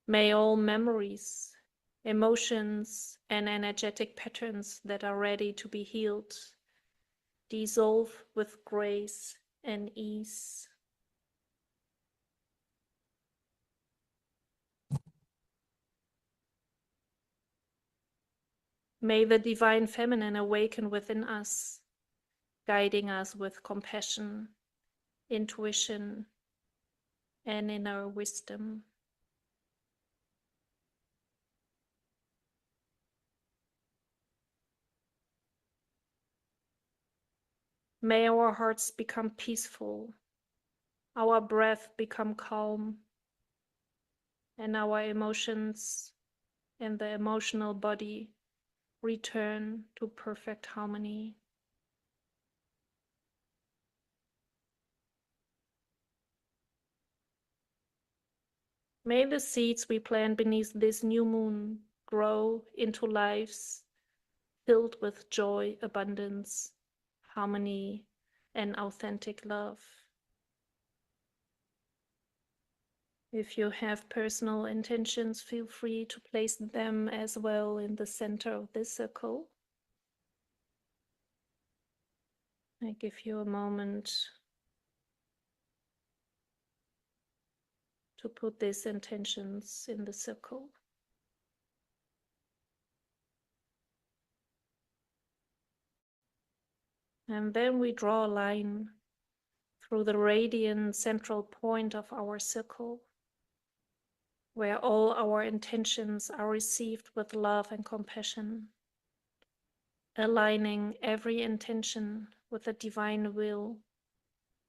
May all memories, emotions, and energetic patterns that are ready to be healed dissolve with grace and ease. May the divine feminine awaken within us, guiding us with compassion, intuition, and inner wisdom. May our hearts become peaceful, our breath become calm, and our emotions and the emotional body return to perfect harmony. May the seeds we plant beneath this new moon grow into lives filled with joy, abundance, harmony, and authentic love. If you have personal intentions, feel free to place them as well in the center of this circle. I give you a moment to put these intentions in the circle. And then we draw a line through the radiant central point of our circle, where all our intentions are received with love and compassion, aligning every intention with the divine will,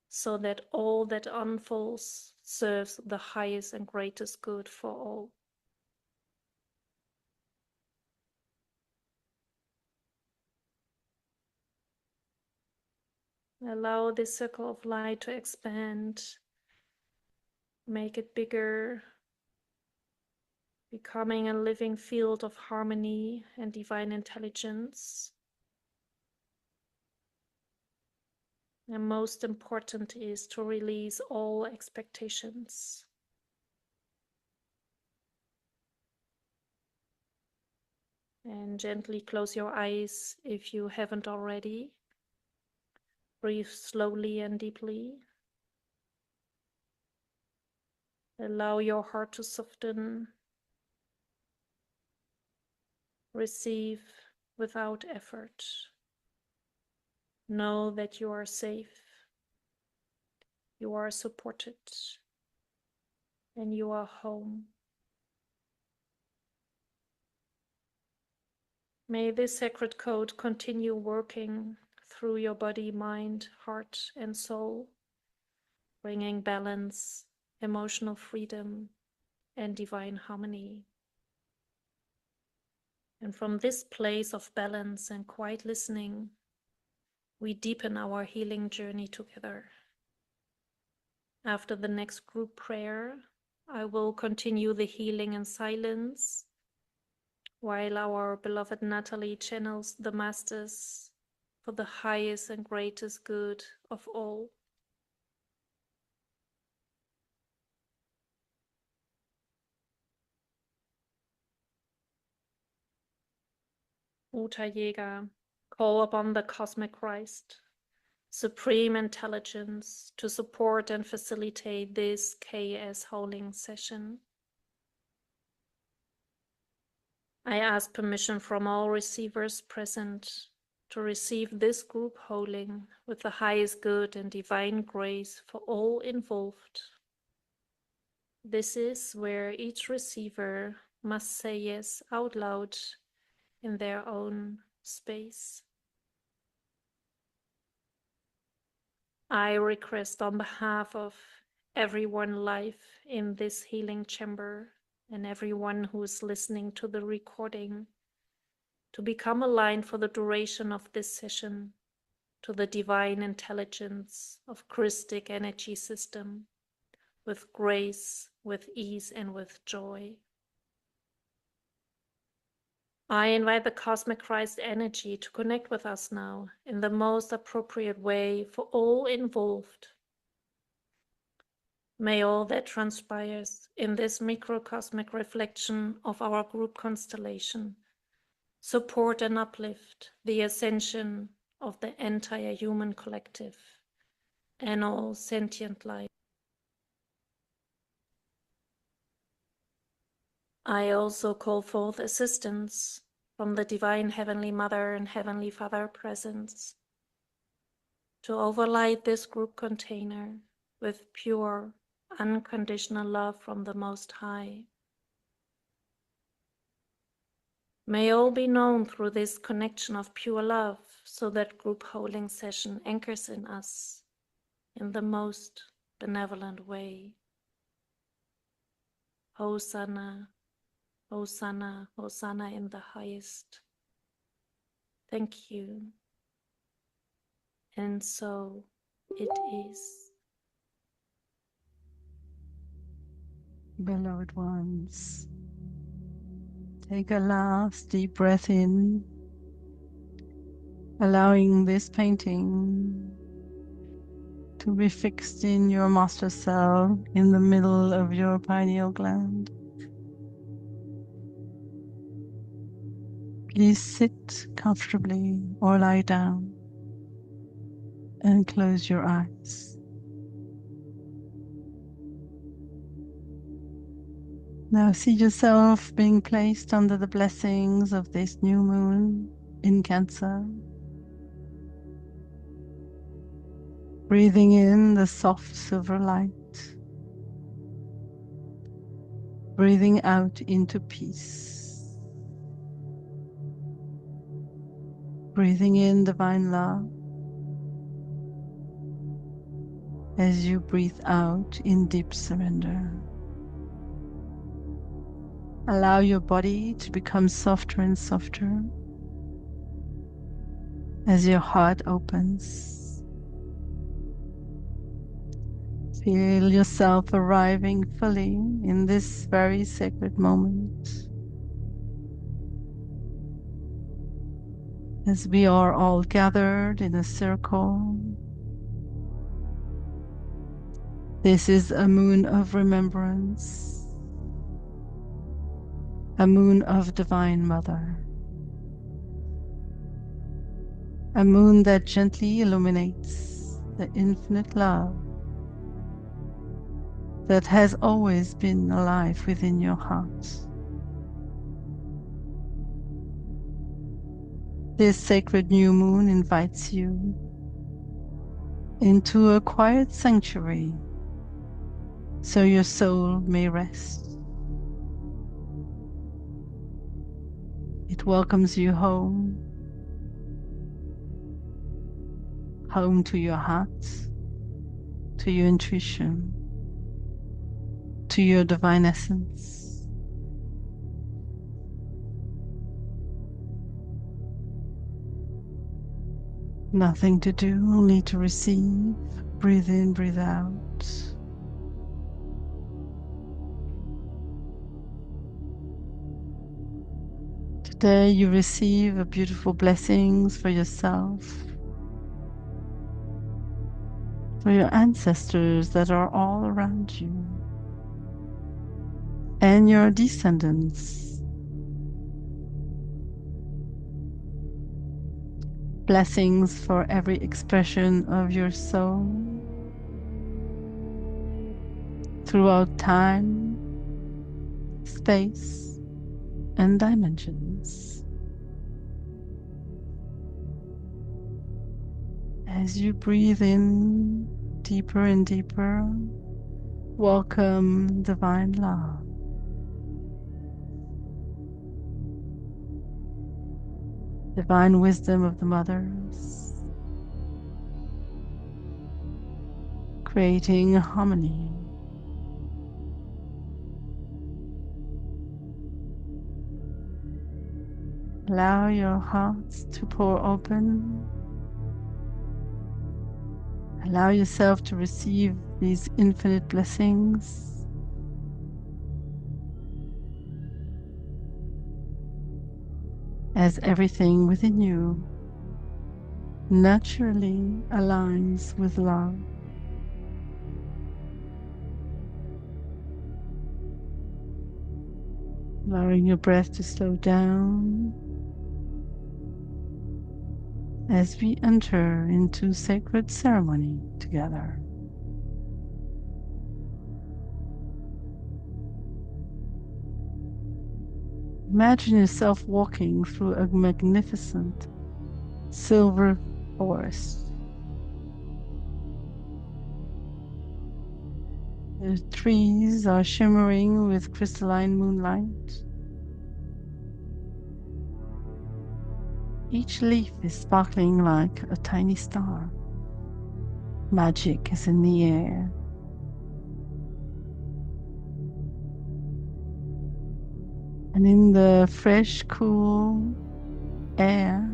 so that all that unfolds serves the highest and greatest good for all. Allow this circle of light to expand, make it bigger, becoming a living field of harmony and divine intelligence. And most important is to release all expectations. And gently close your eyes if you haven't already. Breathe slowly and deeply. Allow your heart to soften. Receive without effort. Know that you are safe, you are supported, and you are home. May this sacred code continue working through your body, mind, heart, and soul, bringing balance, emotional freedom, and divine harmony. And from this place of balance and quiet listening, we deepen our healing journey together. After the next group prayer, I will continue the healing in silence, while our beloved Nathalie channels the Masters for the highest and greatest good of all. Uta Jäger, call upon the Cosmic Christ, Supreme Intelligence, to support and facilitate this KS Holding session. I ask permission from all receivers present to receive this group holding with the highest good and divine grace for all involved. This is where each receiver must say yes out loud in their own space. I request on behalf of everyone live in this healing chamber and everyone who is listening to the recording to become aligned for the duration of this session to the divine intelligence of Christic energy system with grace, with ease, and with joy. I invite the Cosmic Christ energy to connect with us now in the most appropriate way for all involved. May all that transpires in this microcosmic reflection of our group constellation support and uplift the ascension of the entire human collective and all sentient life. I also call forth assistance from the Divine Heavenly Mother and Heavenly Father presence to overlight this group container with pure, unconditional love from the Most High. May all be known through this connection of pure love, so that group holding session anchors in us in the most benevolent way. Hosanna, Hosanna, Hosanna in the highest. Thank you. And so it is. Beloved ones, take a last deep breath in, allowing this painting to be fixed in your master cell in the middle of your pineal gland. Please sit comfortably or lie down and close your eyes. Now see yourself being placed under the blessings of this new moon in Cancer. Breathing in the soft silver light. Breathing out into peace. Breathing in divine love as you breathe out in deep surrender. Allow your body to become softer and softer as your heart opens Feel yourself arriving fully in this very sacred moment as we are all gathered in a circle. This is a moon of remembrance, a moon of Divine Mother, a moon that gently illuminates the infinite love that has always been alive within your heart. This sacred new moon invites you into a quiet sanctuary so your soul may rest. It welcomes you home, home to your heart, to your intuition, to your divine essence. Nothing to do, only to receive. Breathe in, breathe out. Today you receive a beautiful blessings for yourself, for your ancestors that are all around you, and your descendants. Blessings for every expression of your soul throughout time, space, and dimensions. As you breathe in deeper and deeper, welcome divine love. Divine wisdom of the mothers, creating harmony. Allow your hearts to pour open. Allow yourself to receive these infinite blessings. As everything within you naturally aligns with love. Allowing your breath to slow down as we enter into sacred ceremony together. Imagine yourself walking through a magnificent silver forest. The trees are shimmering with crystalline moonlight. Each leaf is sparkling like a tiny star. Magic is in the air. And in the fresh, cool air,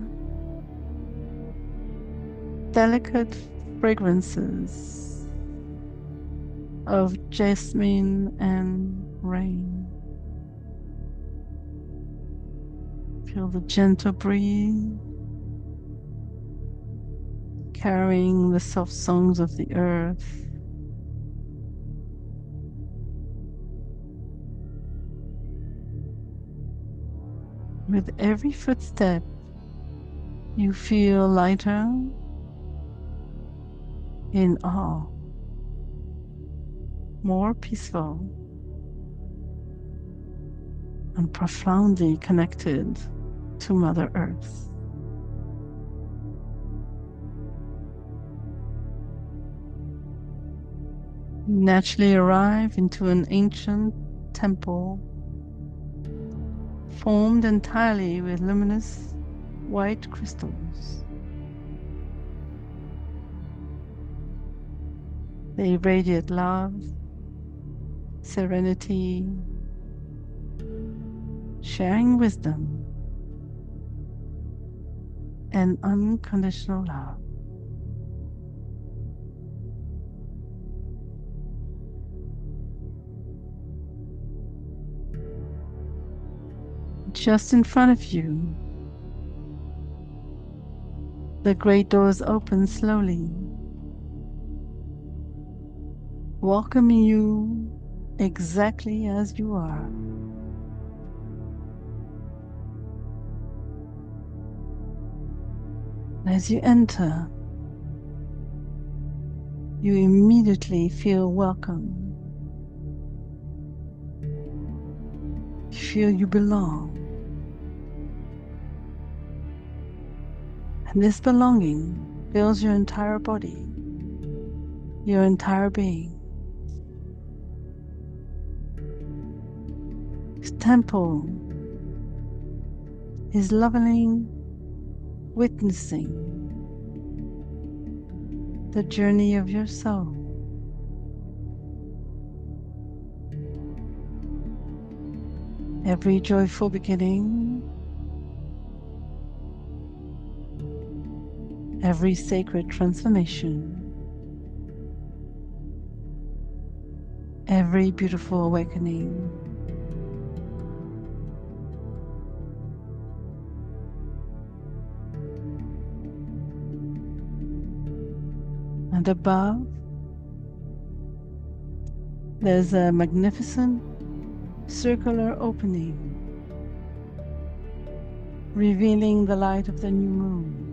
delicate fragrances of jasmine and rain. Feel the gentle breeze carrying the soft songs of the earth. With every footstep, you feel lighter, in awe, more peaceful, and profoundly connected to Mother Earth. You naturally arrive into an ancient temple formed entirely with luminous white crystals. They radiate love, serenity, sharing wisdom, and unconditional love. just in front of you, the great doors open slowly, welcoming you exactly as you are. As you enter, you immediately feel welcome. You feel you belong. And this belonging fills your entire body, your entire being. This temple is lovingly witnessing the journey of your soul. Every joyful beginning, every sacred transformation, every beautiful awakening. And above, there's a magnificent circular opening, revealing the light of the new moon.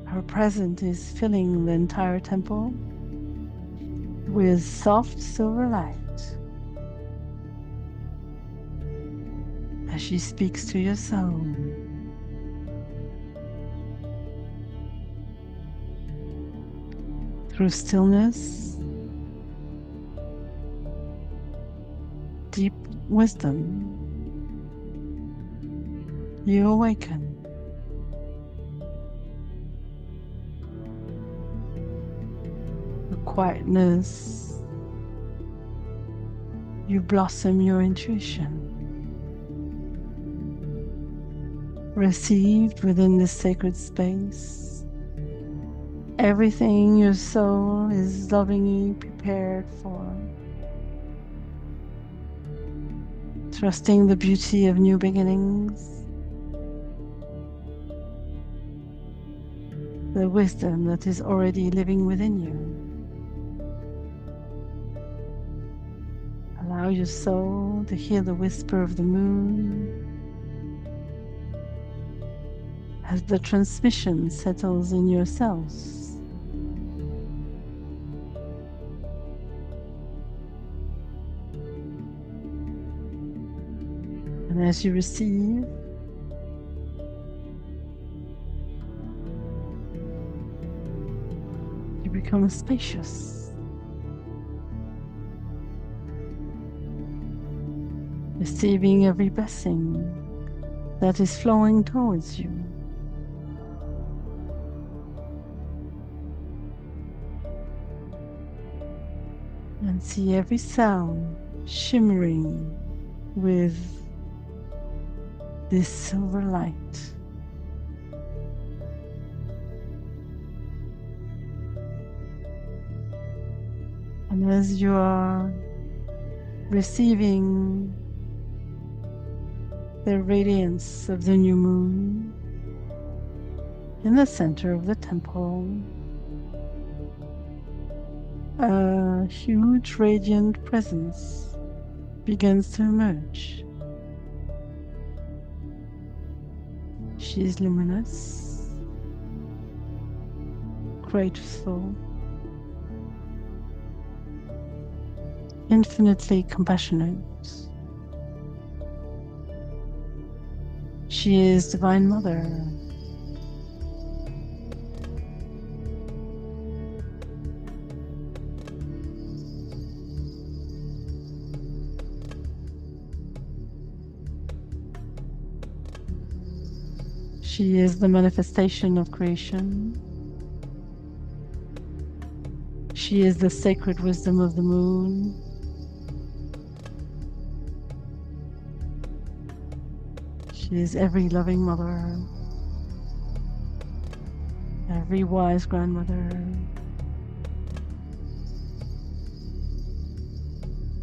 Her presence is filling the entire temple with soft silver light as she speaks to your soul. Through stillness, deep wisdom, you awaken. The quietness, you blossom your intuition. Received within this sacred space, everything your soul is lovingly prepared for. Trusting the beauty of new beginnings, the wisdom that is already living within you. Allow your soul to hear the whisper of the moon as the transmission settles in your cells. And as you receive, you become spacious, receiving every blessing that is flowing towards you. And see every sound shimmering with this silver light. And as you are receiving the radiance of the new moon in the center of the temple, a huge radiant presence begins to emerge. She is luminous, grateful, infinitely compassionate. She is Divine Mother. She is the manifestation of creation. She is the sacred wisdom of the moon. She is every loving mother, every wise grandmother,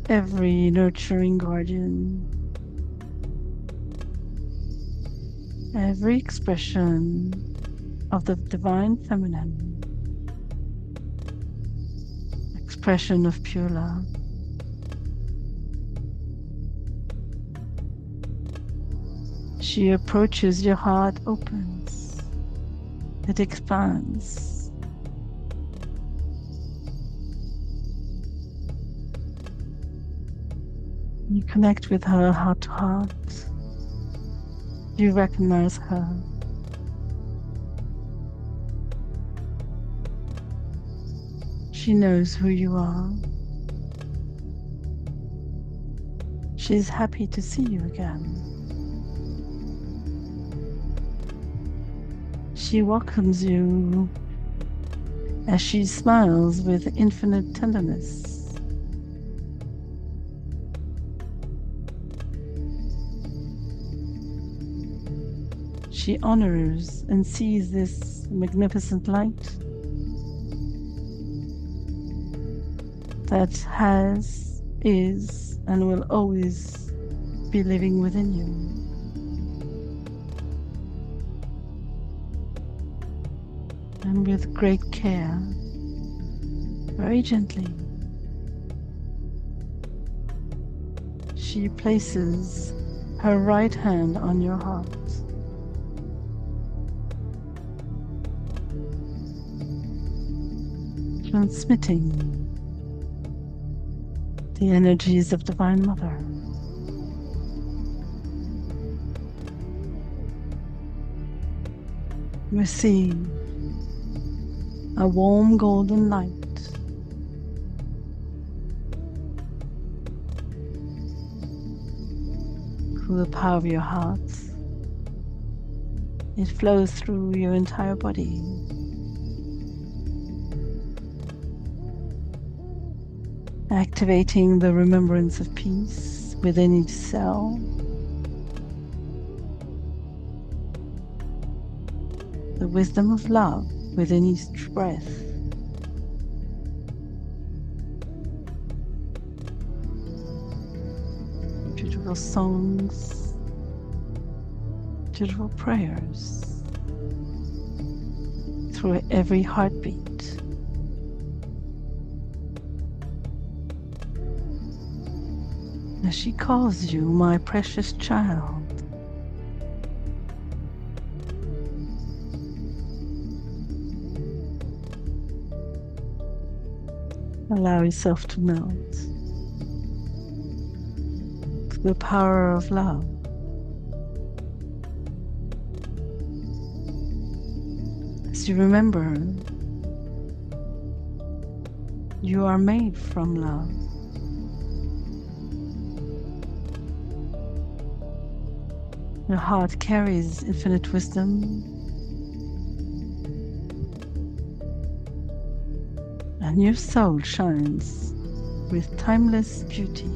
every nurturing guardian, every expression of the divine feminine, expression of pure love. She approaches, your heart opens, it expands. You connect with her heart to heart. You recognize her. She knows who you are. She's happy to see you again. She welcomes you as she smiles with infinite tenderness. She honors and sees this magnificent light that has, is, and will always be living within you. And with great care, very gently, she places her right hand on your heart. Transmitting the energies of Divine Mother. Receive a warm golden light through the power of your heart. It flows through your entire body. Activating the remembrance of peace within each cell. The wisdom of love within each breath. Beautiful songs, beautiful prayers through every heartbeat. As she calls you, my precious child. Allow yourself to melt to the power of love. As you remember, you are made from love. Your heart carries infinite wisdom, and your soul shines with timeless beauty.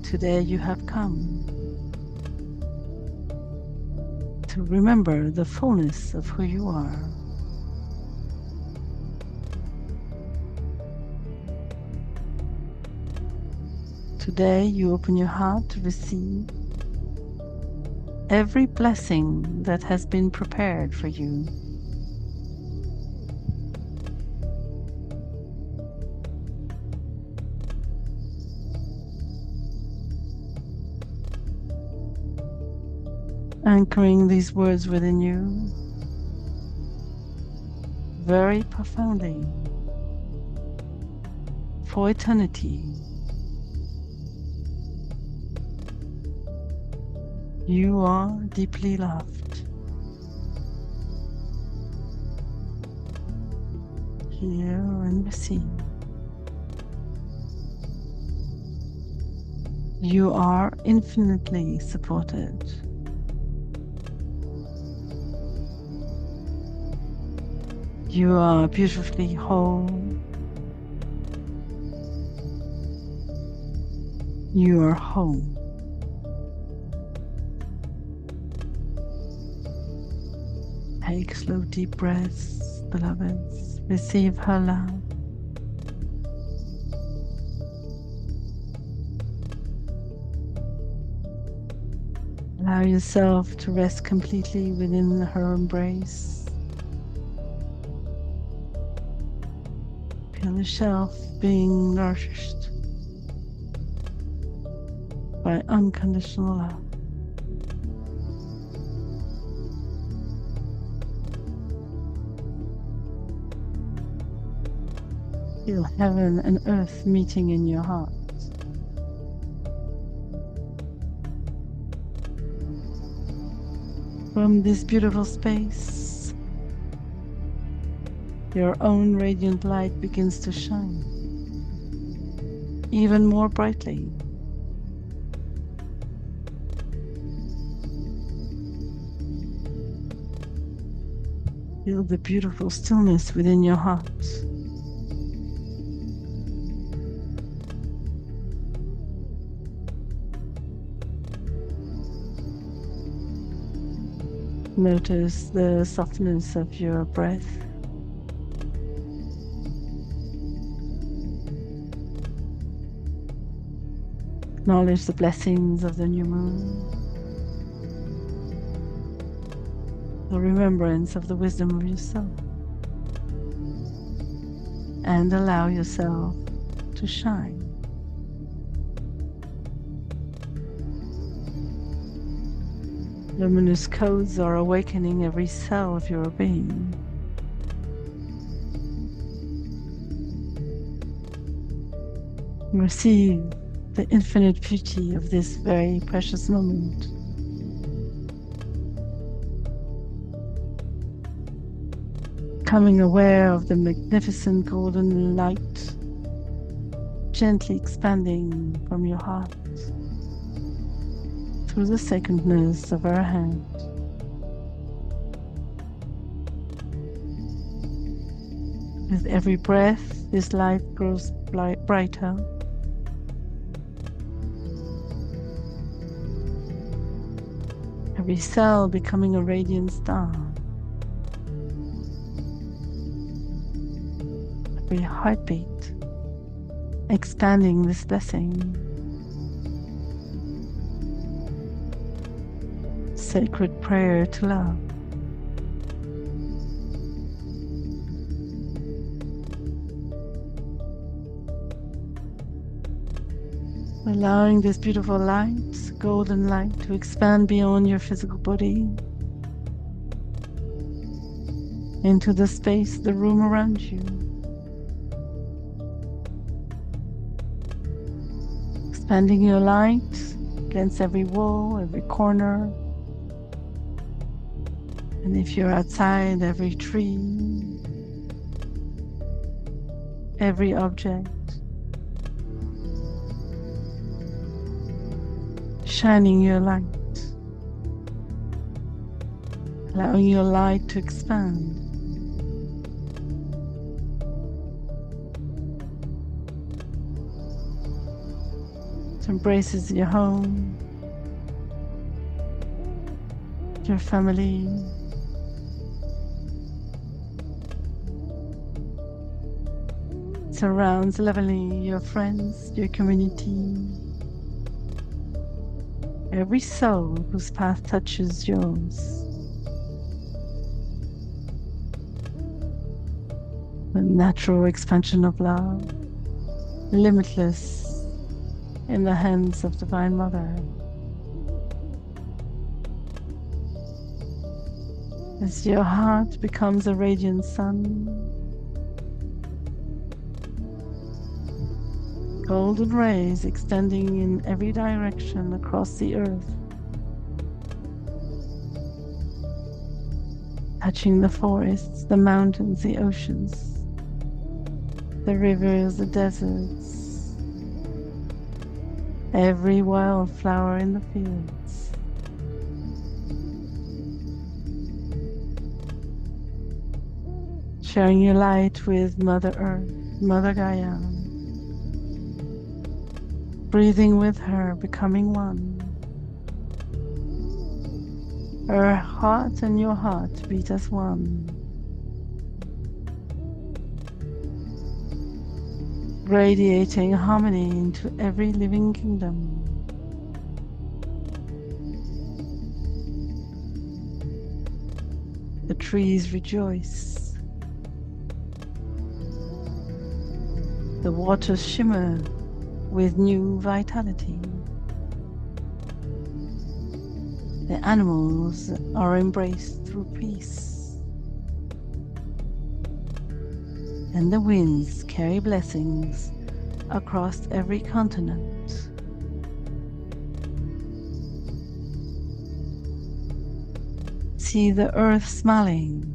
Today you have come to remember the fullness of who you are. Today you open your heart to receive every blessing that has been prepared for you. Anchoring these words within you very profoundly for eternity. You are deeply loved. Hear and receive. You are infinitely supported. You are beautifully whole. You are home. Take slow, deep breaths beloveds. Receive her love. Allow yourself to rest completely within her embrace. Feel yourself being nourished by unconditional love. Feel heaven and earth meeting in your heart. From this beautiful space, your own radiant light begins to shine even more brightly. Feel the beautiful stillness within your heart. Notice the softness of your breath. Acknowledge the blessings of the new moon, the remembrance of the wisdom of yourself, and allow yourself to shine. Luminous codes are awakening every cell of your being. Receive the infinite beauty of this very precious moment. Becoming aware of the magnificent golden light gently expanding from your heart through the sacredness of her hand. With every breath, this light grows brighter. Every cell becoming a radiant star. Every heartbeat expanding this blessing. Sacred prayer to love. Allowing this beautiful light, golden light, to expand beyond your physical body into the space, the room around you. Expanding your light against every wall, every corner. And if you're outside, every tree, every object, shining your light, allowing your light to expand. It embraces your home, your family, surrounds lovingly your friends, your community, every soul whose path touches yours. The natural expansion of love, limitless in the hands of Divine Mother. As your heart becomes a radiant sun, golden rays extending in every direction across the earth, touching the forests, the mountains, the oceans, the rivers, the deserts, every wildflower in the fields. Sharing your light with Mother Earth, Mother Gaia, breathing with her, becoming one. Her heart and your heart beat as one. radiating harmony into every living kingdom. The trees rejoice. The waters shimmer with new vitality. The animals are embraced through peace. And the winds carry blessings across every continent. See the earth smiling.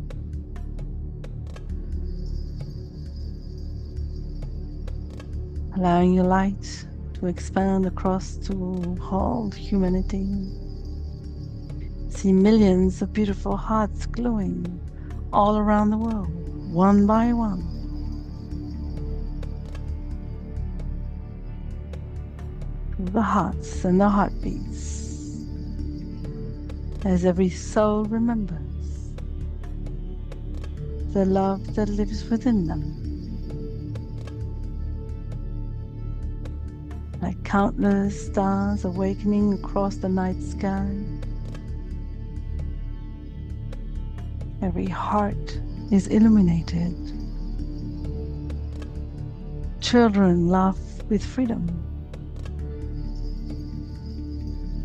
Allowing your light to expand across to all humanity. See millions of beautiful hearts glowing all around the world, one by one. Through the hearts and the heartbeats, as every soul remembers the love that lives within them. Like countless stars awakening across the night sky, every heart is illuminated. Children laugh with freedom.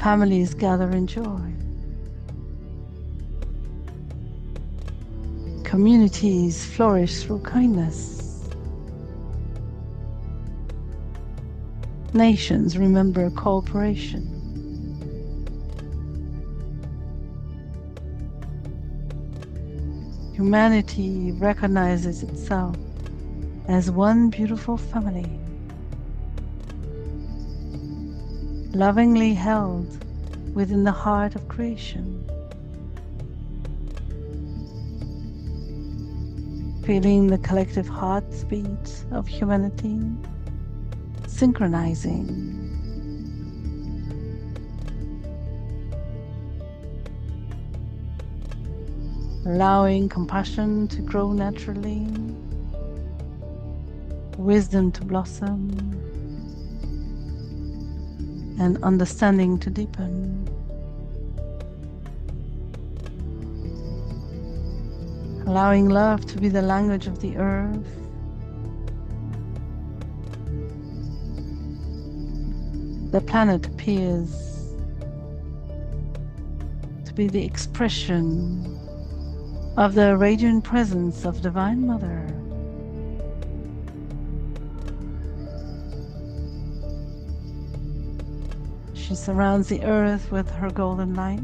Families gather in joy. Communities flourish through kindness. Nations remember cooperation. Humanity recognizes itself as one beautiful family, lovingly held within the heart of creation. Feeling the collective heartbeat of humanity, synchronizing. Allowing compassion to grow naturally, wisdom to blossom, and understanding to deepen. Allowing love to be the language of the earth. The planet appears to be the expression of the radiant presence of Divine Mother. She surrounds the earth with her golden light.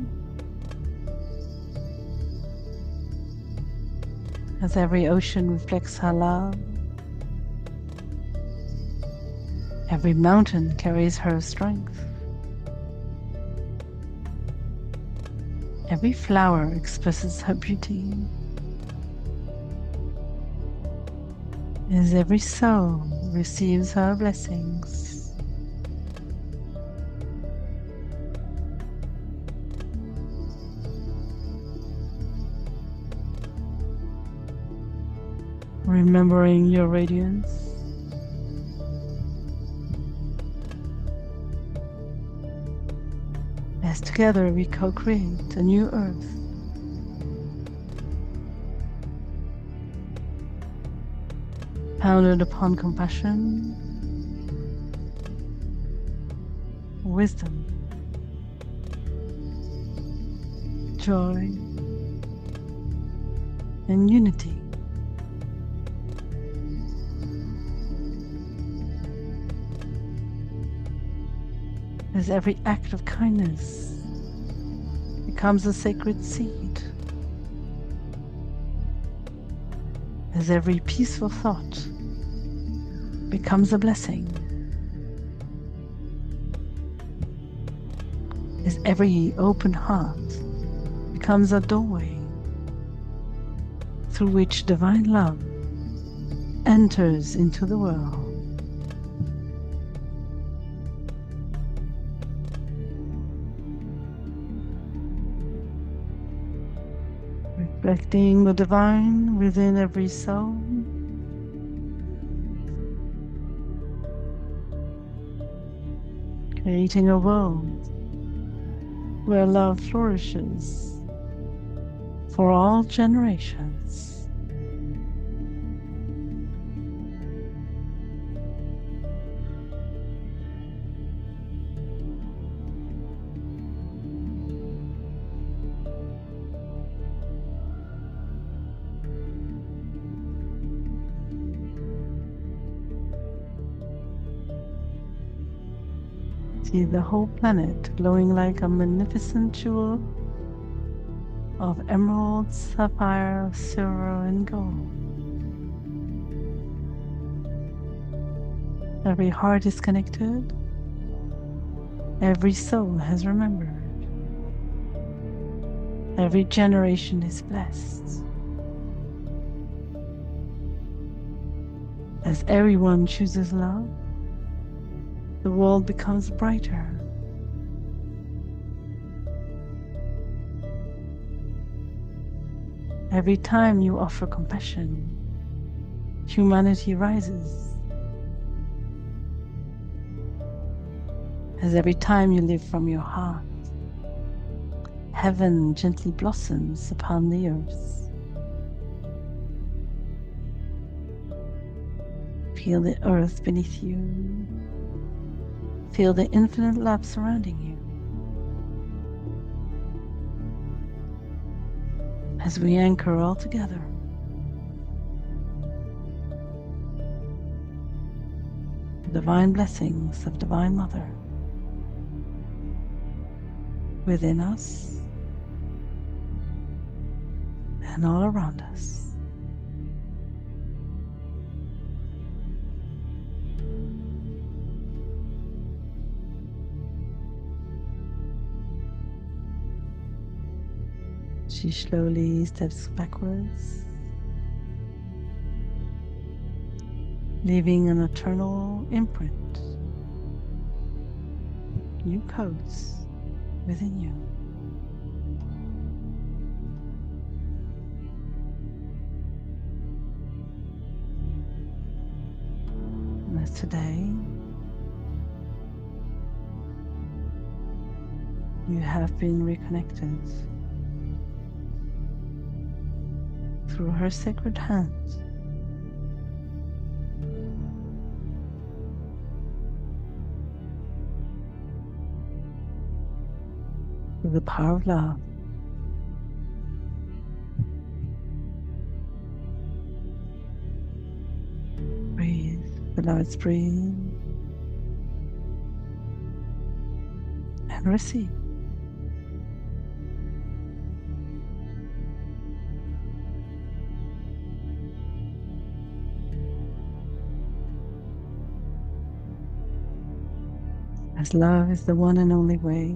As every ocean reflects her love, every mountain carries her strength. Every flower expresses her beauty. As every soul receives her blessings. Remembering your radiance. As together we co-create a new earth. Founded upon compassion, wisdom, joy, and unity. As every act of kindness becomes a sacred seed, as every peaceful thought becomes a blessing, as every open heart becomes a doorway through which divine love enters into the world. Reflecting the divine within every soul, creating a world where love flourishes for all generations. See the whole planet glowing like a magnificent jewel of emerald, sapphire, silver, and gold. Every heart is connected. Every soul has remembered. Every generation is blessed. As everyone chooses love, the world becomes brighter. Every time you offer compassion, humanity rises. As every time you live from your heart, heaven gently blossoms upon the earth. Feel the earth beneath you. Feel the infinite love surrounding you. As we anchor all together, the divine blessings of Divine Mother within us and all around us. She slowly steps backwards, leaving an eternal imprint, new codes within you. And as today, you have been reconnected through her sacred hands. Through the power of love. Breathe, allow it to breathe and receive. As love is the one and only way,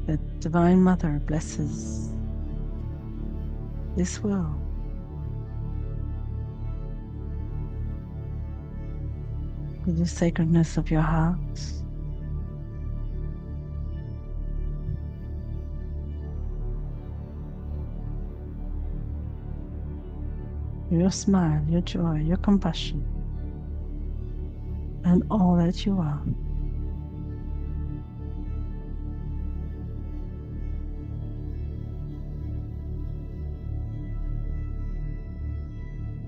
that Divine Mother blesses this world with the sacredness of your heart, your smile, your joy, your compassion, and all that you are.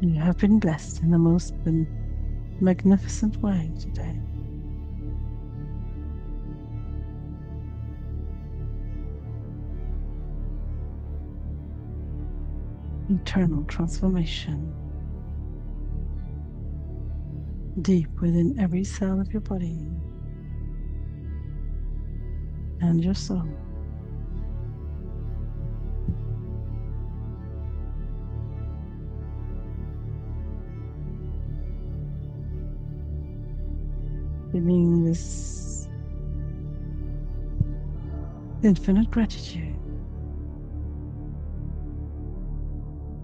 You have been blessed in the most magnificent way today. Eternal transformation deep within every cell of your body and your soul. Feeling this infinite gratitude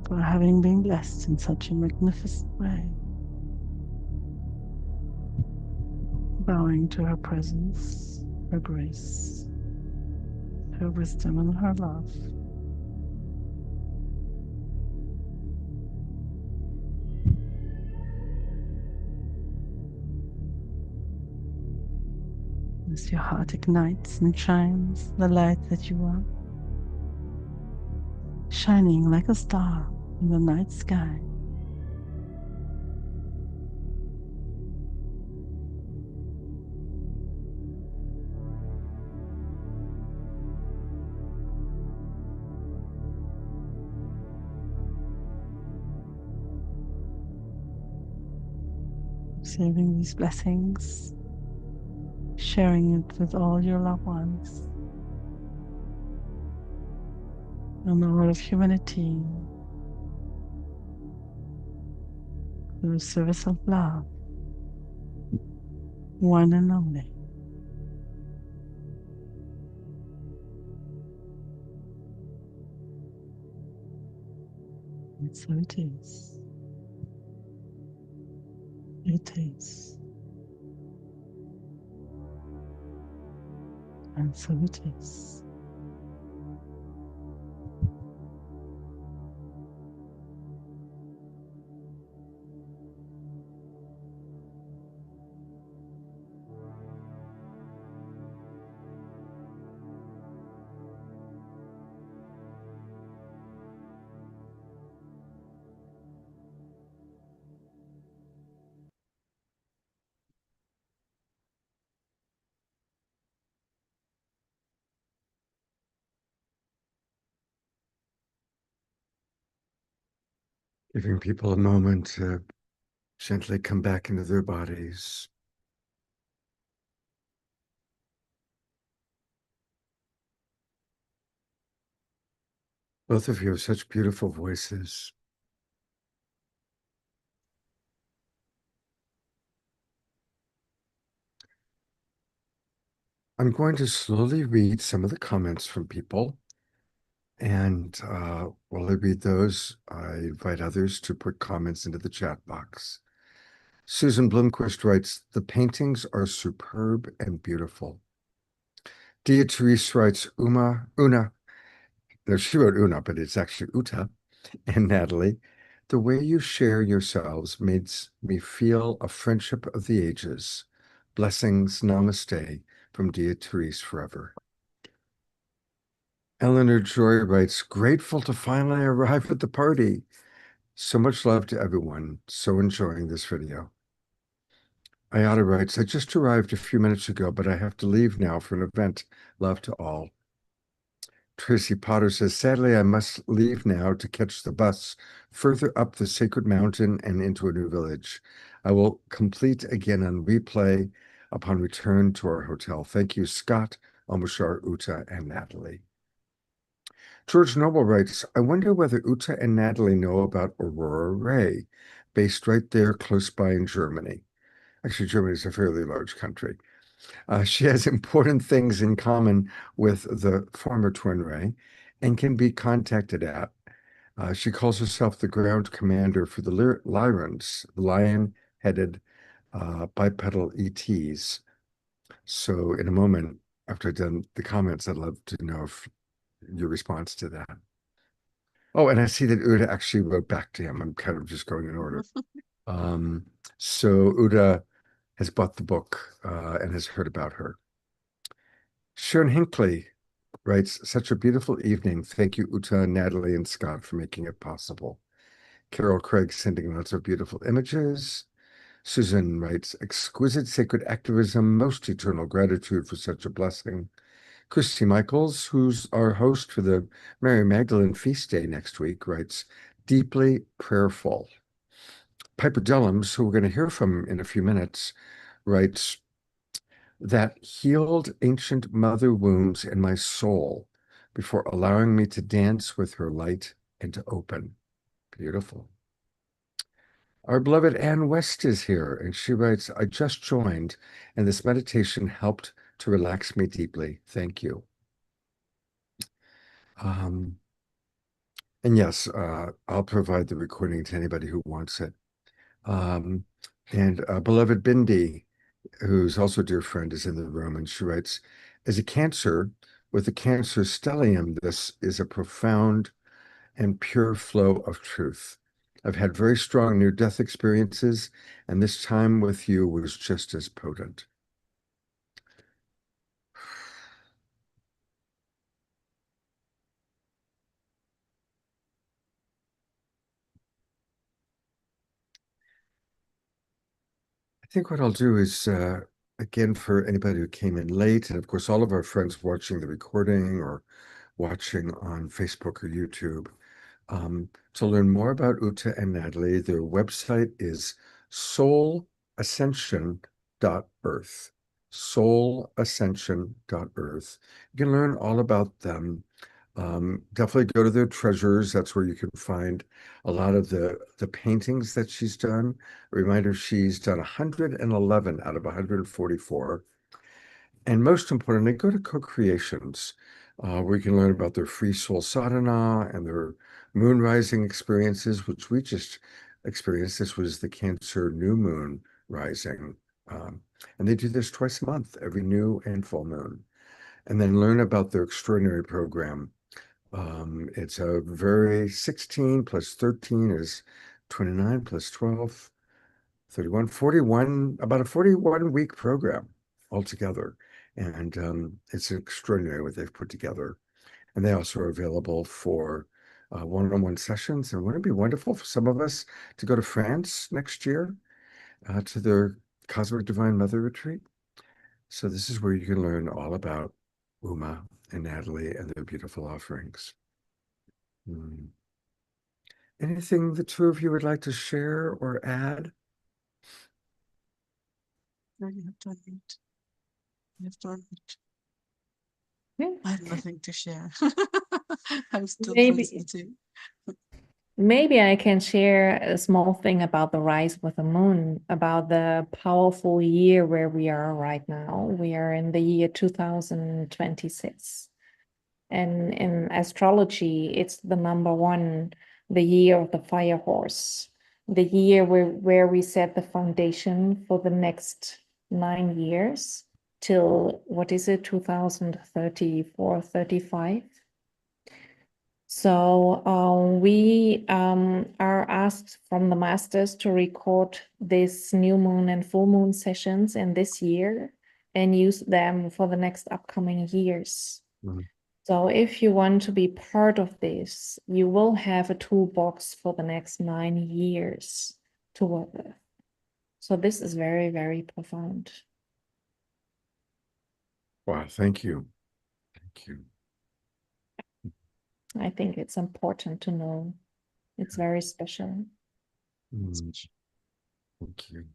for having been blessed in such a magnificent way. Bowing to her presence, her grace, her wisdom, and her love. As your heart ignites and shines the light that you are, shining like a star in the night sky. Observing these blessings, sharing it with all your loved ones and all of humanity for the service of love, one and only. And so it is. It is. And so it is. Giving people a moment to gently come back into their bodies. Both of you have such beautiful voices. I'm going to slowly read some of the comments from people. And while I read those, I invite others to put comments into the chat box. Susan Blomquist writes, "The paintings are superb and beautiful." Dia Therese writes, Una, no, she wrote Una, but it's actually Uta, and Natalie, "The way you share yourselves makes me feel a friendship of the ages. Blessings, namaste, from Dia Therese forever." Eleanor Joy writes, "Grateful to finally arrive at the party. So much love to everyone. So enjoying this video." Ayada writes, "I just arrived a few minutes ago, but I have to leave now for an event. Love to all." Tracy Potter says, "Sadly, I must leave now to catch the bus further up the sacred mountain and into a new village. I will complete again on replay upon return to our hotel. Thank you, Scott, Almushar, Uta, and Natalie." George Noble writes, "I wonder whether Uta and Natalie know about Aurora Ray, based right there close by in Germany." Actually, Germany is a fairly large country. She has important things in common with the former Twin Ray and can be contacted at. She calls herself the ground commander for the Lyrans, the lion-headed bipedal ETs. So in a moment, after I've done the comments, I'd love to know if your response to that. Oh, and I see that Uda actually wrote back to him. I'm kind of just going in order. So Uda has bought the book and has heard about her. Sharon Hinckley writes, "Such a beautiful evening. Thank you, Uta, Natalie, and Scott for making it possible." Carol Craig sending lots of beautiful images. Susan writes, "Exquisite sacred activism, most eternal gratitude for such a blessing." Christy Michaels, who's our host for the Mary Magdalene Feast Day next week, writes, "Deeply prayerful." Piper Dellums, who we're going to hear from in a few minutes, writes, "That healed ancient mother wounds in my soul before allowing me to dance with her light and to open." Beautiful. Our beloved Ann West is here, and she writes, "I just joined, and this meditation helped to relax me deeply. Thank you." And yes, I'll provide the recording to anybody who wants it. And beloved Bindi, who's also a dear friend, is in the room, and she writes, "As a Cancer with a Cancer stellium, this is a profound and pure flow of truth. I've had very strong near-death experiences, and this time with you was just as potent." think what I'll do is, again, for anybody who came in late, and of course, all of our friends watching the recording or watching on Facebook or YouTube, to learn more about Uta and Natalie, their website is soulascension.earth. Soulascension.earth. You can learn all about them. Definitely go to their treasures. That's where you can find a lot of the paintings that she's done. A reminder, she's done 111 out of 144. And most importantly, go to Co-Creations, where you can learn about their free soul sadhana and their moon rising experiences, which we just experienced. This was the Cancer new moon rising. And they do this twice a month, every new and full moon. And then learn about their extraordinary program. It's a very 16 plus 13 is 29 plus 12, 31, 41, about a 41-week program altogether. And it's extraordinary what they've put together. And they also are available for one-on-one sessions. And wouldn't it be wonderful for some of us to go to France next year to their Cosmic Divine Mother Retreat? So this is where you can learn all about Uma and Natalie and their beautiful offerings. Anything the two of you would like to share or add? No, you have to unmute. You have to unmute. Yeah. I have nothing to share. I'm still Maybe translating. maybe I can share a small thing about the rise with the moon, about the powerful year where we are right now. We are in the year 2026. And in astrology, it's the number one, the year of the fire horse, the year where we set the foundation for the next 9 years till, what is it, 2034, 35. So we are asked from the masters to record this new moon and full moon sessions in this year and use them for the next upcoming years. So if you want to be part of this, you will have a toolbox for the next 9 years to work with. So this is very, very profound. Wow, thank you. Thank you. I think it's important to know. It's very special. Thank you.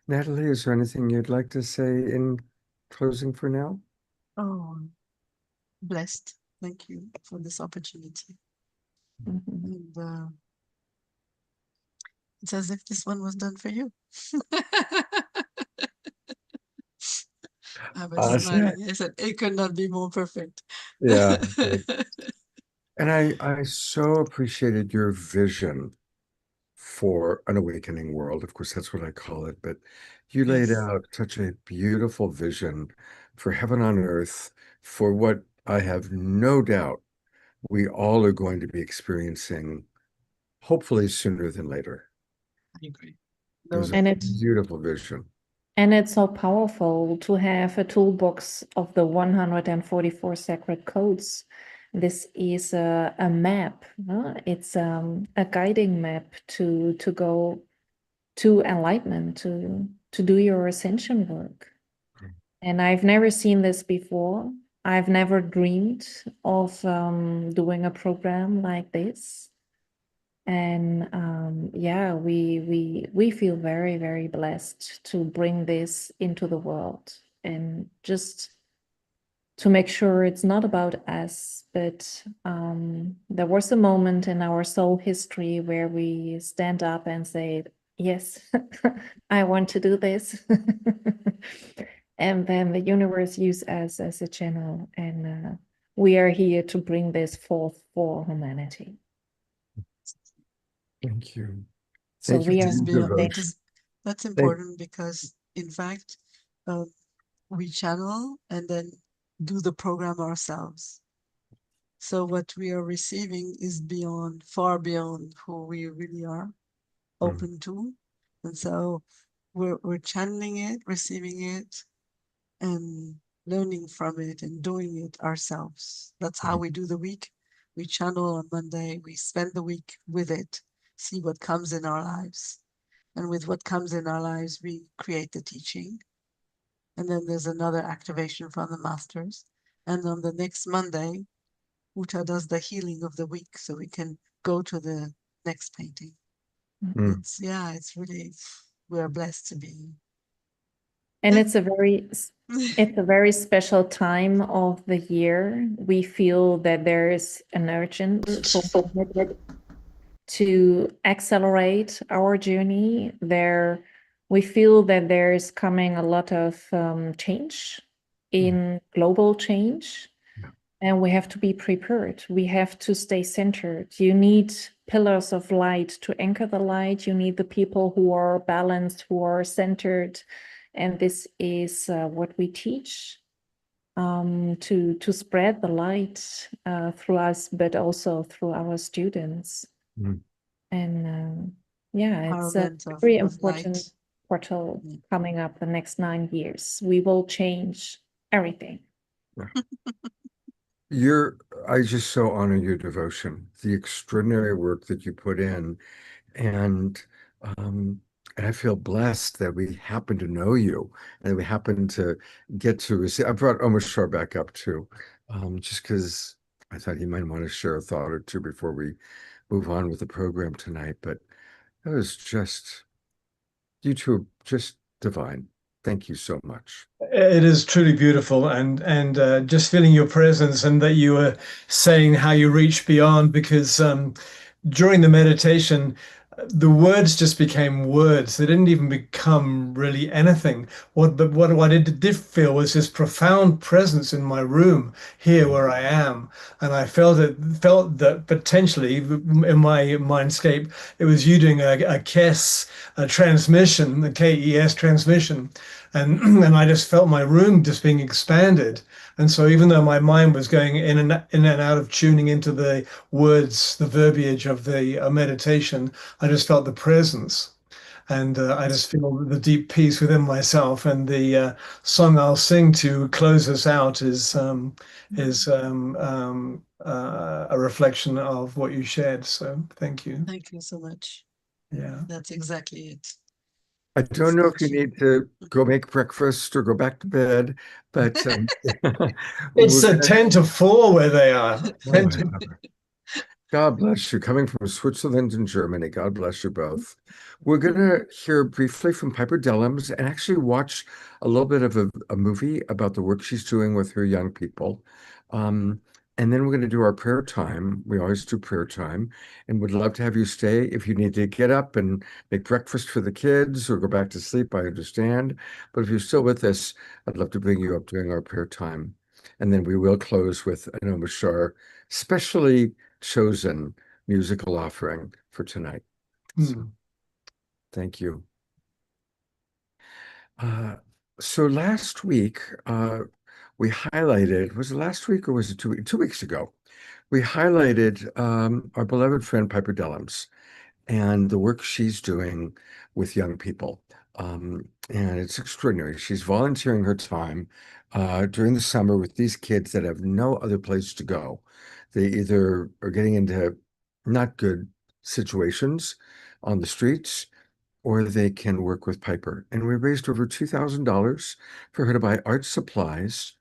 Natalie, is there anything you'd like to say in closing for now? Oh, blessed. Thank you for this opportunity. And it's as if this one was done for you. I was smiling. I said, it could not be more perfect. Yeah. And I so appreciated your vision for an awakening world. Of course, that's what I call it. But you laid Yes. out such a beautiful vision for heaven on earth, for what I have no doubt we all are going to be experiencing, hopefully sooner than later. I agree. It was a And it's beautiful vision. And it's so powerful to have a toolbox of the 144 sacred codes. This is a map. It's a guiding map to go to enlightenment, to do your ascension work. And I've never seen this before. I've never dreamed of doing a program like this. And yeah, we feel very, very blessed to bring this into the world and just to make sure it's not about us, but there was a moment in our soul history where we stand up and say, yes, I want to do this. And then the universe uses us as a channel, and we are here to bring this forth for humanity. Thank you. So Thank you we for are your Beyond that devotion. that's important because, in fact, we channel and then do the program ourselves. So what we are receiving is beyond, far beyond who we really are open to. And so we're channeling it, receiving it, and learning from it and doing it ourselves. That's how we do the week. We channel on Monday, we spend the week with it, see what comes in our lives. And with what comes in our lives, we create the teaching. And then there's another activation from the masters. And on the next Monday, UTA does the healing of the week, so we can go to the next painting. Mm. It's really, we're blessed to be. And it's a very special time of the year. We feel that there is an urgent to accelerate our journey. We feel that there is coming a lot of change in global change, and we have to be prepared. We have to stay centered. You need pillars of light to anchor the light. You need the people who are balanced, who are centered. And this is what we teach, to spread the light through us, but also through our students. Mm. And it's a Empowerment of very light. important portal coming up the next 9 years. We will change everything. I just so honor your devotion, the extraordinary work that you put in, and I feel blessed that we happen to know you and we happen to get to receive. I brought Omar Shar back up too, just because I thought he might want to share a thought or two before we move on with the program tonight. But that was just, you two are just divine. Thank you so much. It is truly beautiful, and just feeling your presence, and that you were saying how you reach beyond, because during the meditation, the words just became words. They didn't even become really anything. What I did feel was this profound presence in my room here where I am, and I felt that potentially in my mindscape it was you doing a KES, a transmission, a KES transmission, and I just felt my room just being expanded. And so even though my mind was going in and out of tuning into the words, the verbiage of the meditation, I just felt the presence. And I just feel the deep peace within myself. And the song I'll sing to close us out is a reflection of what you shared. So thank you. Thank you so much. Yeah. That's exactly it. I don't know if you need to go make breakfast or go back to bed, but It's 10 to 4 where they are. 10 to... God bless you. Coming from Switzerland and Germany, God bless you both. We're going to hear briefly from Piper Dellums and actually watch a little bit of a movie about the work she's doing with her young people. And then we're going to do our prayer time. We always do prayer time, and would love to have you stay. If you need to get up and make breakfast for the kids or go back to sleep, I understand. But if you're still with us, I'd love to bring you up during our prayer time. And then we will close with an Omar Shar specially chosen musical offering for tonight. So, thank you. So last week, we highlighted, was it last week or was it 2 weeks ago? We highlighted our beloved friend Piper Dellums and the work she's doing with young people. And it's extraordinary. She's volunteering her time during the summer with these kids that have no other place to go. They either are getting into not good situations on the streets, or they can work with Piper. And we raised over $2,000 for her to buy art supplies.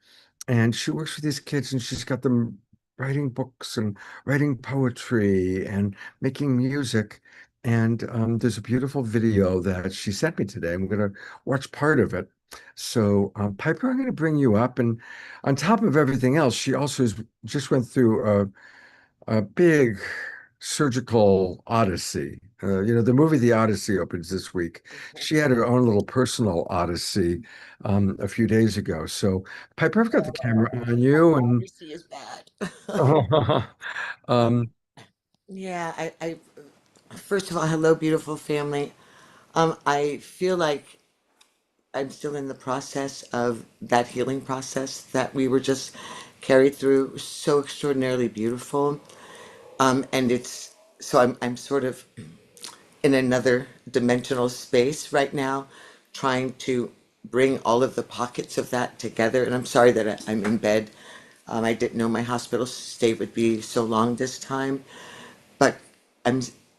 And she works with these kids, and she's got them writing books and writing poetry and making music. And there's a beautiful video that she sent me today. I'm going to watch part of it. So Piper, I'm going to bring you up. And on top of everything else, she also just went through a big surgical odyssey. The movie The Odyssey opens this week. She had her own little personal odyssey a few days ago. So, Piper, I've got the camera on you, and Odyssey is bad. Yeah, I first of all, hello, beautiful family. I feel like I'm still in the process of that healing process that we were just carried through, so extraordinarily beautiful. And it's so I'm sort of in another dimensional space right now, trying to bring all of the pockets of that together. And I'm sorry that I'm in bed. I didn't know my hospital stay would be so long this time, but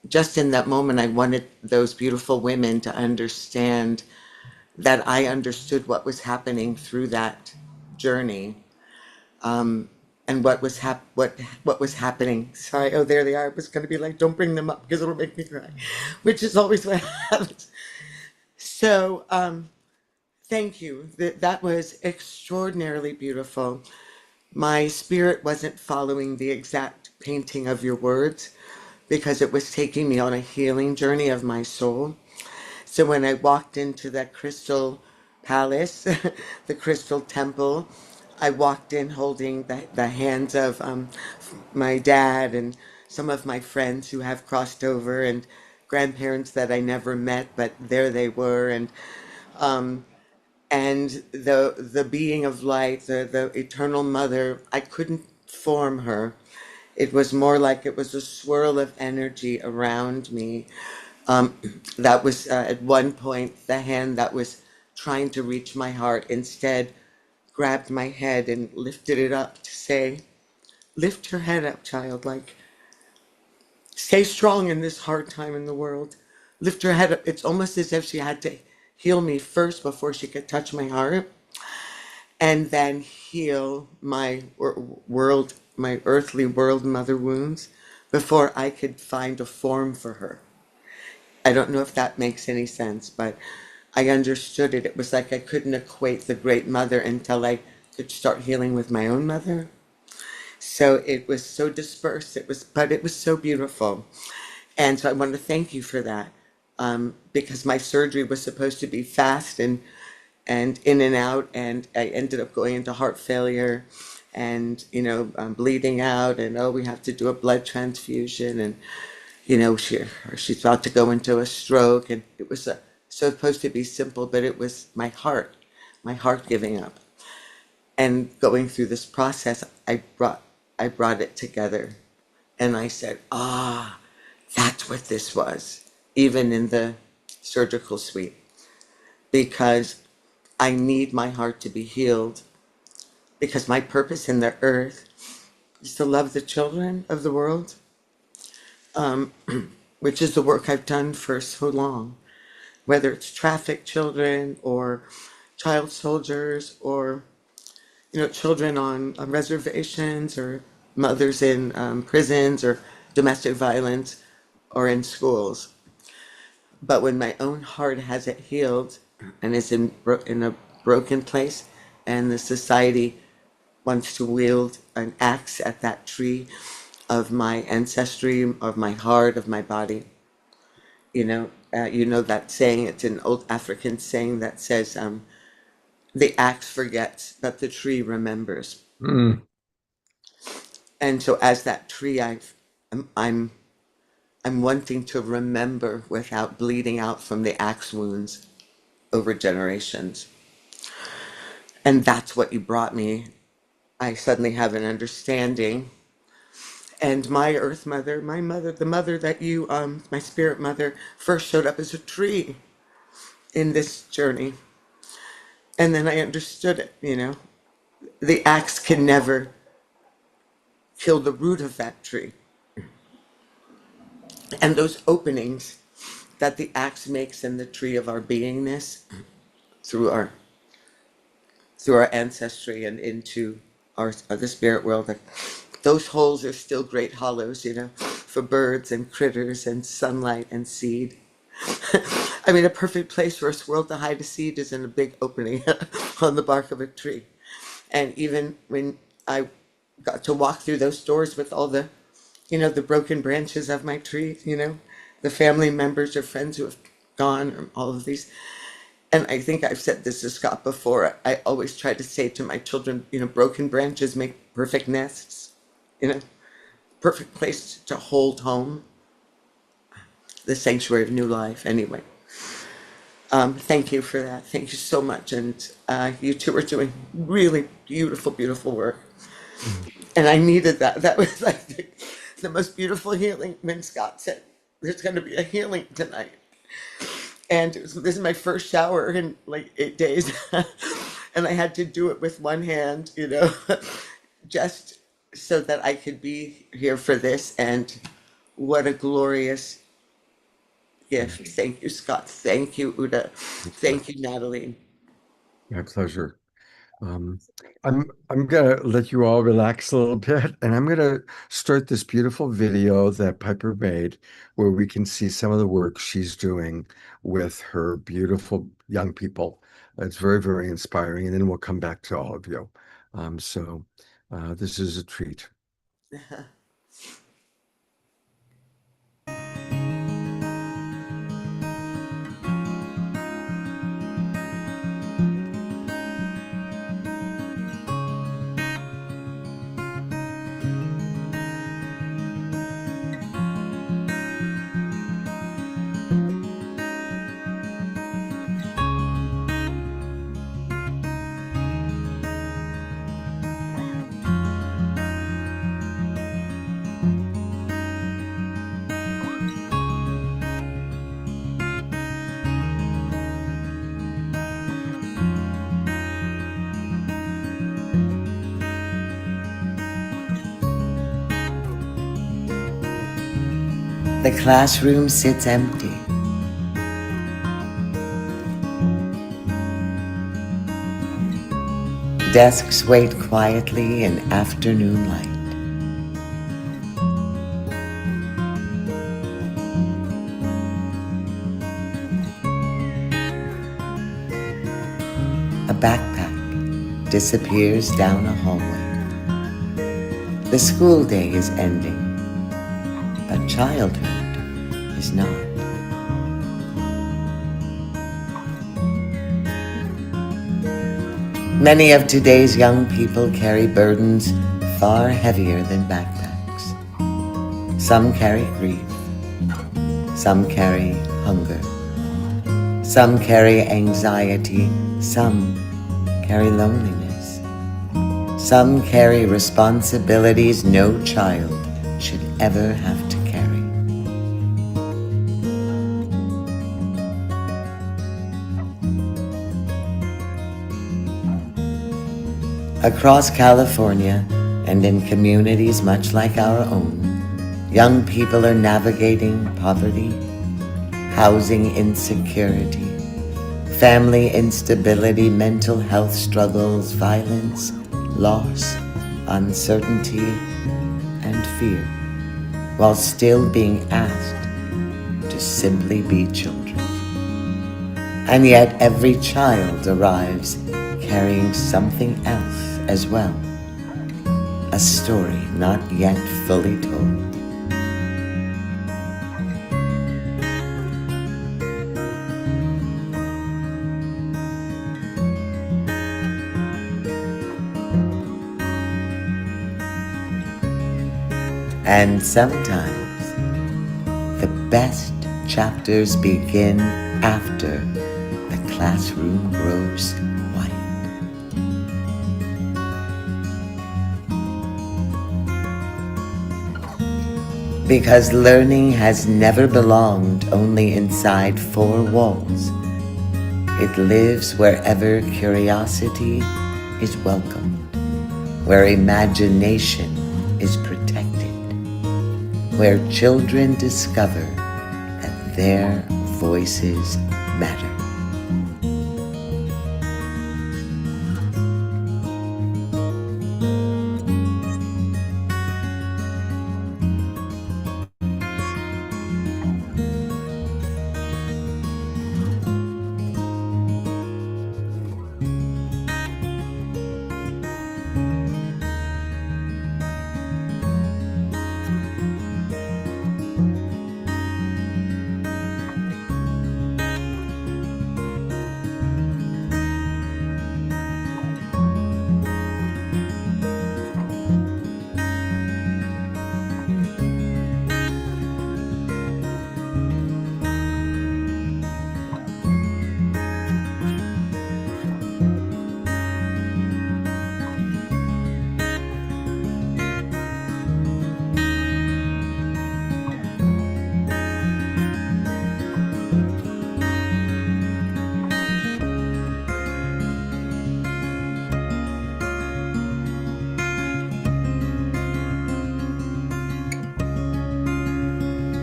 just in that moment, I wanted those beautiful women to understand that I understood what was happening through that journey, and what was happening. Sorry, oh, there they are. I was going to be like, don't bring them up because it'll make me cry, which is always what happens. So, thank you. That was extraordinarily beautiful. My spirit wasn't following the exact painting of your words because it was taking me on a healing journey of my soul. So when I walked into that crystal palace, the crystal temple, I walked in holding the hands of my dad and some of my friends who have crossed over, and grandparents that I never met, but there they were. And the being of light, the eternal mother, I couldn't form her. It was more like it was a swirl of energy around me. That was at one point the hand that was trying to reach my heart instead grabbed my head and lifted it up to say, lift your head up, child, like stay strong in this hard time in the world. Lift your head up. It's almost as if she had to heal me first before she could touch my heart, and then heal my world, my earthly world mother wounds before I could find a form for her. I don't know if that makes any sense, but I understood it. It was like I couldn't equate the great mother until I could start healing with my own mother. So it was so dispersed. But it was so beautiful. And so I want to thank you for that, because my surgery was supposed to be fast and in and out, and I ended up going into heart failure, and bleeding out, and we have to do a blood transfusion, and she's about to go into a stroke, and it was supposed to be simple, but it was my heart giving up, and going through this process, I brought it together, and I said, that's what this was, even in the surgical suite, because I need my heart to be healed, because my purpose in the earth is to love the children of the world, which is the work I've done for so long, whether it's trafficked children or child soldiers or children on reservations or mothers in prisons or domestic violence or in schools. But when my own heart hasn't healed and is in a broken place, and the society wants to wield an axe at that tree of my ancestry, of my heart, of my body, that saying. It's an old African saying that says, "The axe forgets, but the tree remembers." Mm. And so, as that tree, I'm wanting to remember without bleeding out from the axe wounds over generations. And that's what you brought me. I suddenly have an understanding. And my earth mother, my mother, the mother that you, my spirit mother, first showed up as a tree in this journey. And then I understood it, The axe can never kill the root of that tree. And those openings that the axe makes in the tree of our beingness through our ancestry and into the spirit world, those holes are still great hollows, for birds and critters and sunlight and seed. I mean, a perfect place for a squirrel to hide a seed is in a big opening on the bark of a tree. And even when I got to walk through those doors with all the, the broken branches of my tree, the family members or friends who have gone, or all of these. And I think I've said this to Scott before. I always try to say to my children, broken branches make perfect nests, perfect place to hold home, the sanctuary of new life. Anyway, thank you for that. Thank you so much. And you two are doing really beautiful, beautiful work. And I needed that. That was like the most beautiful healing when Scott said, there's going to be a healing tonight. And this is my first shower in like 8 days. And I had to do it with one hand, just so that I could be here for this. And what a glorious gift. Thank you, Scott. Thank you, Uta. Thank you, Natalie. My pleasure. I'm gonna let you all relax a little bit, and I'm gonna start this beautiful video that Piper made, where we can see some of the work she's doing with her beautiful young people. It's very, very inspiring, and then we'll come back to all of you. This is a treat. The classroom sits empty. Desks wait quietly in afternoon light. A backpack disappears down a hallway. The school day is ending, but childhood is not. Many of today's young people carry burdens far heavier than backpacks. Some carry grief, some carry hunger, some carry anxiety, some carry loneliness, some carry responsibilities no child should ever have to carry. Across California and in communities much like our own, young people are navigating poverty, housing insecurity, family instability, mental health struggles, violence, loss, uncertainty, and fear, while still being asked to simply be children. And yet every child arrives carrying something else as well, a story not yet fully told. And sometimes the best chapters begin after the classroom grows white. Because learning has never belonged only inside four walls. It lives wherever curiosity is welcomed, where imagination is protected, where children discover that their voices matter.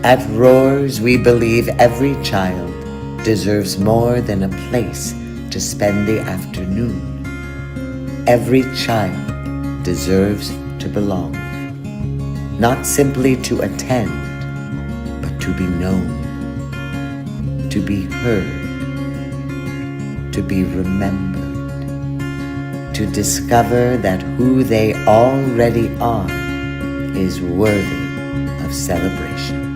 At Roars, we believe every child deserves more than a place to spend the afternoon. Every child deserves to belong, not simply to attend, but to be known, to be heard, to be remembered, to discover that who they already are is worthy of celebration.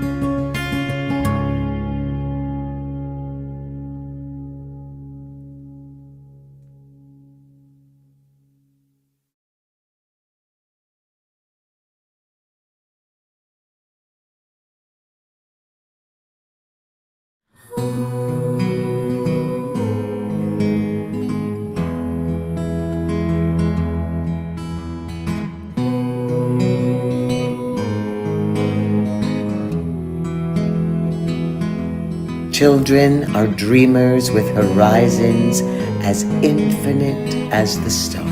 Children are dreamers with horizons as infinite as the stars.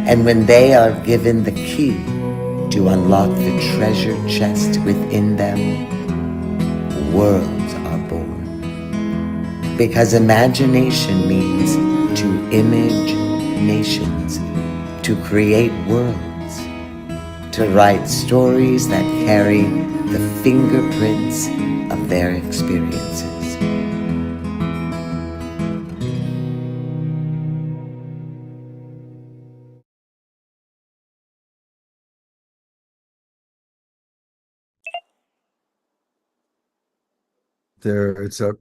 And when they are given the key to unlock the treasure chest within them, worlds are born. Because imagination means to image nations, to create worlds, to write stories that carry the fingerprints of their experiences. It's a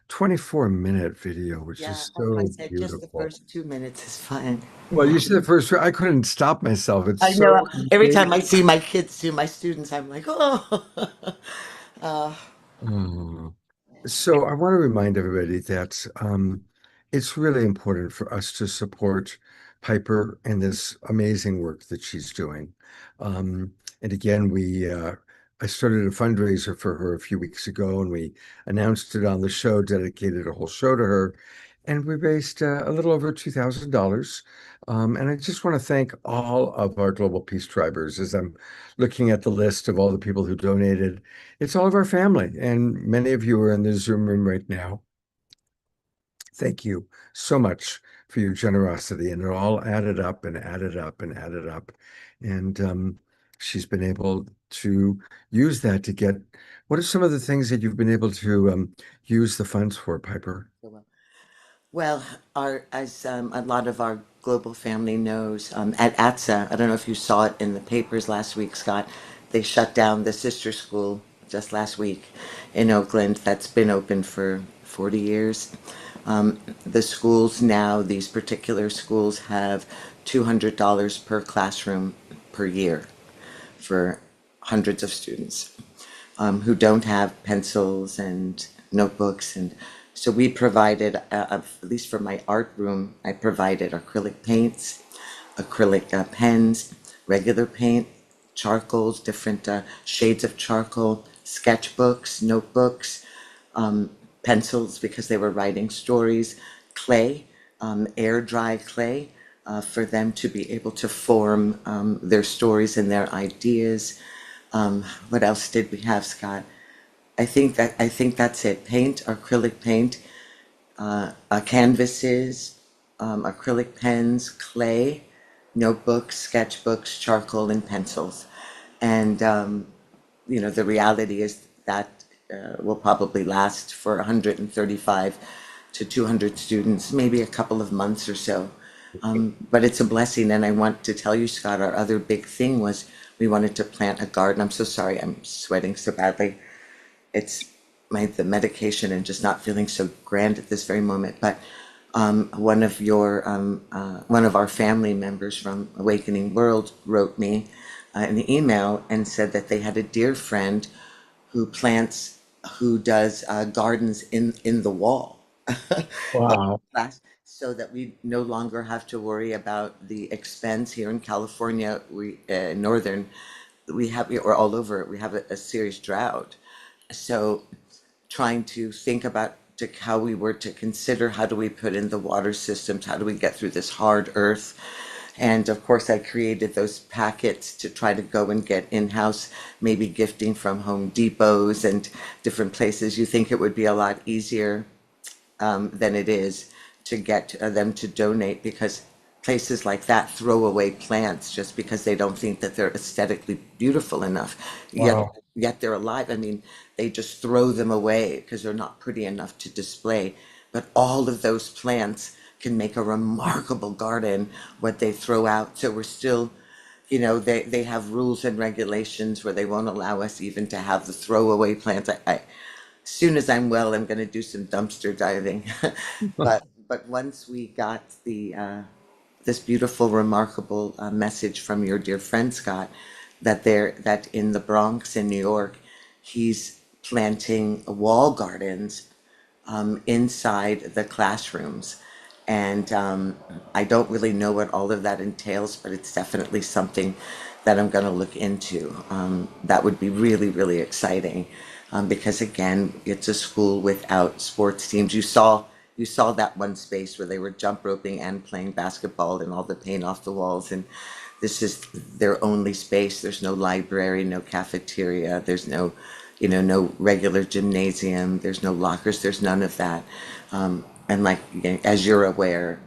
24-minute video, which Yeah, is I so said just the beautiful. first 2 minutes is fine. Well, you said the first, I couldn't stop myself. It's I so know. Every time I engaging. see my kids do my students, I'm like, oh. Oh. So I want to remind everybody that it's really important for us to support Piper and this amazing work that she's doing. And again, I started a fundraiser for her a few weeks ago, and we announced it on the show, dedicated a whole show to her, and we raised a little over $2,000. And I just want to thank all of our Global Peace Tribers as I'm looking at the list of all the people who donated. It's all of our family, and many of you are in the Zoom room right now. Thank you so much for your generosity, and it all added up and added up and added up. And she's been able to use that to get. What are some of the things that you've been able to use the funds for, Piper? Well, as a lot of our global family knows, at ATSA, I don't know if you saw it in the papers last week, Scott, they shut down the sister school just last week in Oakland that's been open for 40 years. The schools now, these particular schools, have $200 per classroom per year for hundreds of students who don't have pencils and notebooks. And so we provided, at least for my art room, I provided acrylic paints, acrylic pens, regular paint, charcoals, different shades of charcoal, sketchbooks, notebooks, pencils because they were writing stories, clay, air dry clay, for them to be able to form their stories and their ideas. What else did we have, Scott? I think that's it. Paint, acrylic paint, canvases, acrylic pens, clay, notebooks, sketchbooks, charcoal, and pencils. And the reality is that will probably last for 135 to 200 students, maybe a couple of months or so. But it's a blessing, and I want to tell you, Scott, our other big thing was we wanted to plant a garden. I'm so sorry, I'm sweating so badly. It's the medication and just not feeling so grand at this very moment. But one of our family members from Awakening World wrote me an email and said that they had a dear friend who does gardens in the wall. Wow. So that we no longer have to worry about the expense here in California. Northern, or all over, we have a serious drought. So trying to think about how we were to consider how do we put in the water systems, how do we get through this hard earth, And of course, I created those packets to try to go and get in-house, maybe gifting from Home Depots and different places. You think it would be a lot easier than it is to get them to donate, because places like that throw away plants just because they don't think that they're aesthetically beautiful enough. Wow. Yet they're alive. I mean, they just throw them away because they're not pretty enough to display. But all of those plants can make a remarkable garden, what they throw out. So we're still, they have rules and regulations where they won't allow us even to have the throwaway plants. As soon as I'm well, I'm going to do some dumpster diving. but once we got this beautiful, remarkable message from your dear friend Scott, that in the Bronx in New York, he's planting wall gardens inside the classrooms. And I don't really know what all of that entails, but it's definitely something that I'm going to look into. That would be really, really exciting, because again, it's a school without sports teams. You saw that one space where they were jump roping and playing basketball and all the paint off the walls, and this is their only space. There's no library, no cafeteria, there's no regular gymnasium, there's no lockers, there's none of that. And like, as you're aware,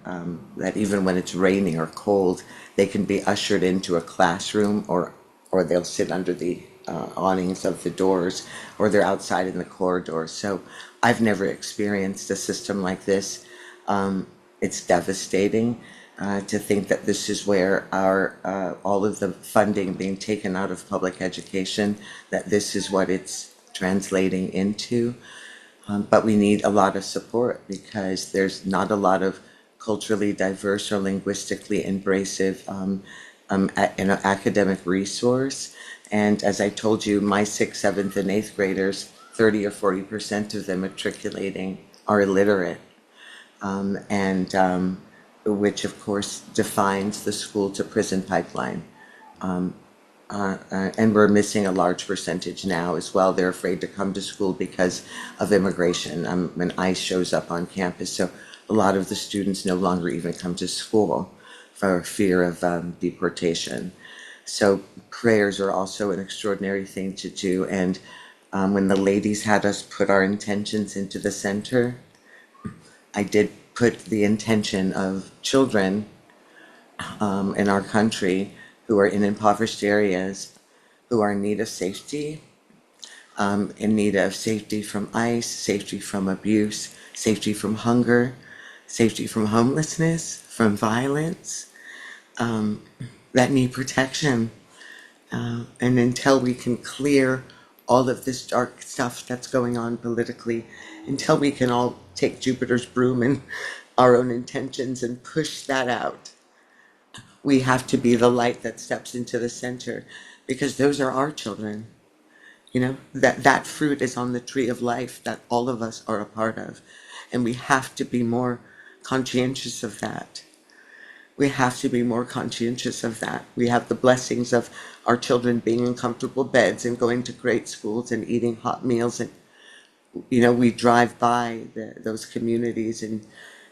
that even when it's raining or cold, they can be ushered into a classroom, or they'll sit under the awnings of the doors, or they're outside in the corridors. So I've never experienced a system like this. It's devastating to think that this is where our all of the funding being taken out of public education, that this is what it's translating into. But we need a lot of support, because there's not a lot of culturally diverse or linguistically embracive academic resource. And as I told you, my sixth, seventh, and eighth graders, 30 or 40% of them matriculating are illiterate, and which of course defines the school to prison pipeline. And we're missing a large percentage now as well. They're afraid to come to school because of immigration, when ICE shows up on campus. So a lot of the students no longer even come to school for fear of deportation. So prayers are also an extraordinary thing to do. And when the ladies had us put our intentions into the center, I did put the intention of children in our country who are in impoverished areas, who are in need of safety, in need of safety from ICE, safety from abuse, safety from hunger, safety from homelessness, from violence, that need protection. And until we can clear all of this dark stuff that's going on politically, until we can all take Jupiter's broom and our own intentions and push that out, we have to be the light that steps into the center, because those are our children. That fruit is on the tree of life that all of us are a part of. And we have to be more conscientious of that. We have to be more conscientious of that. We have the blessings of our children being in comfortable beds and going to great schools and eating hot meals. And, we drive by those communities and,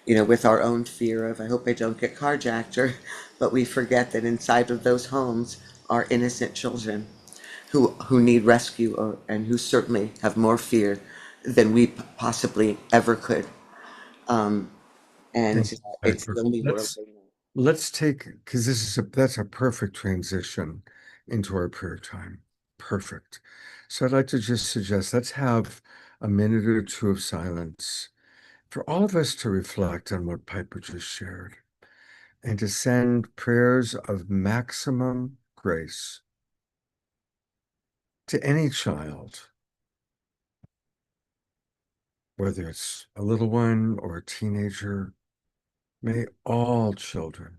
with our own fear of, I hope I don't get carjacked, but we forget that inside of those homes are innocent children who need rescue, and who certainly have more fear than we possibly ever could. And Thank you, it's the Piper. only world they know. Let's take, because that's a perfect transition into our prayer time. Perfect. So I'd like to just suggest, let's have a minute or two of silence for all of us to reflect on what Piper just shared, and to send prayers of maximum grace to any child, whether it's a little one or a teenager. May all children,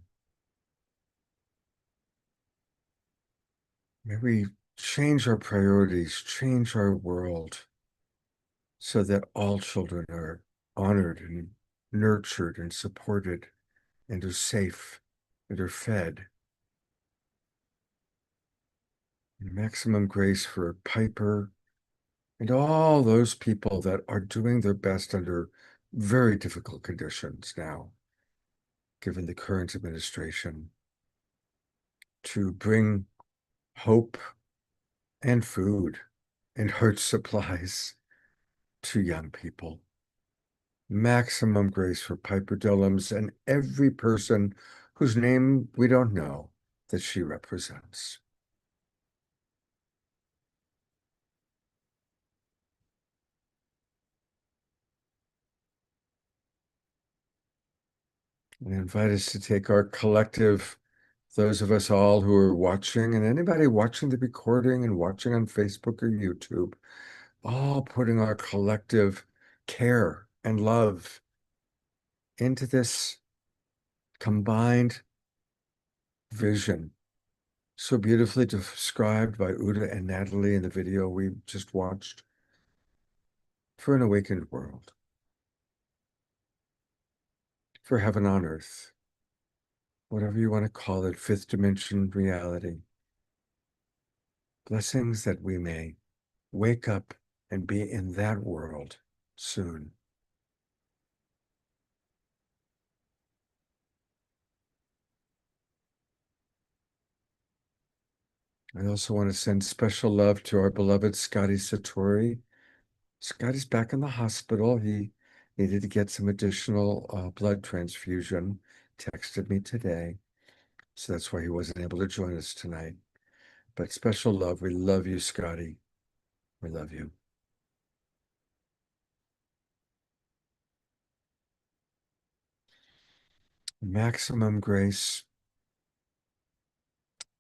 may we change our priorities, change our world, so that all children are honored and nurtured and supported and are safe and are fed. And maximum grace for Piper and all those people that are doing their best under very difficult conditions now, given the current administration. to bring hope and food and art supplies to young people. Maximum grace for Piper Dillums and every person whose name we don't know that she represents. I invite us to take our collective, those of us all who are watching, and anybody watching the recording and watching on Facebook or YouTube, all putting our collective care and love into this combined vision, so beautifully described by Uta and Natalie in the video we just watched, for an awakened world, for heaven on earth, whatever you want to call it, fifth dimension reality. Blessings that we may wake up and be in that world soon. I also want to send special love to our beloved Scotty Satori. Scotty's back in the hospital. He needed to get some additional blood transfusion. Texted me today. So that's why he wasn't able to join us tonight. But special love. We love you, Scotty. We love you. Maximum grace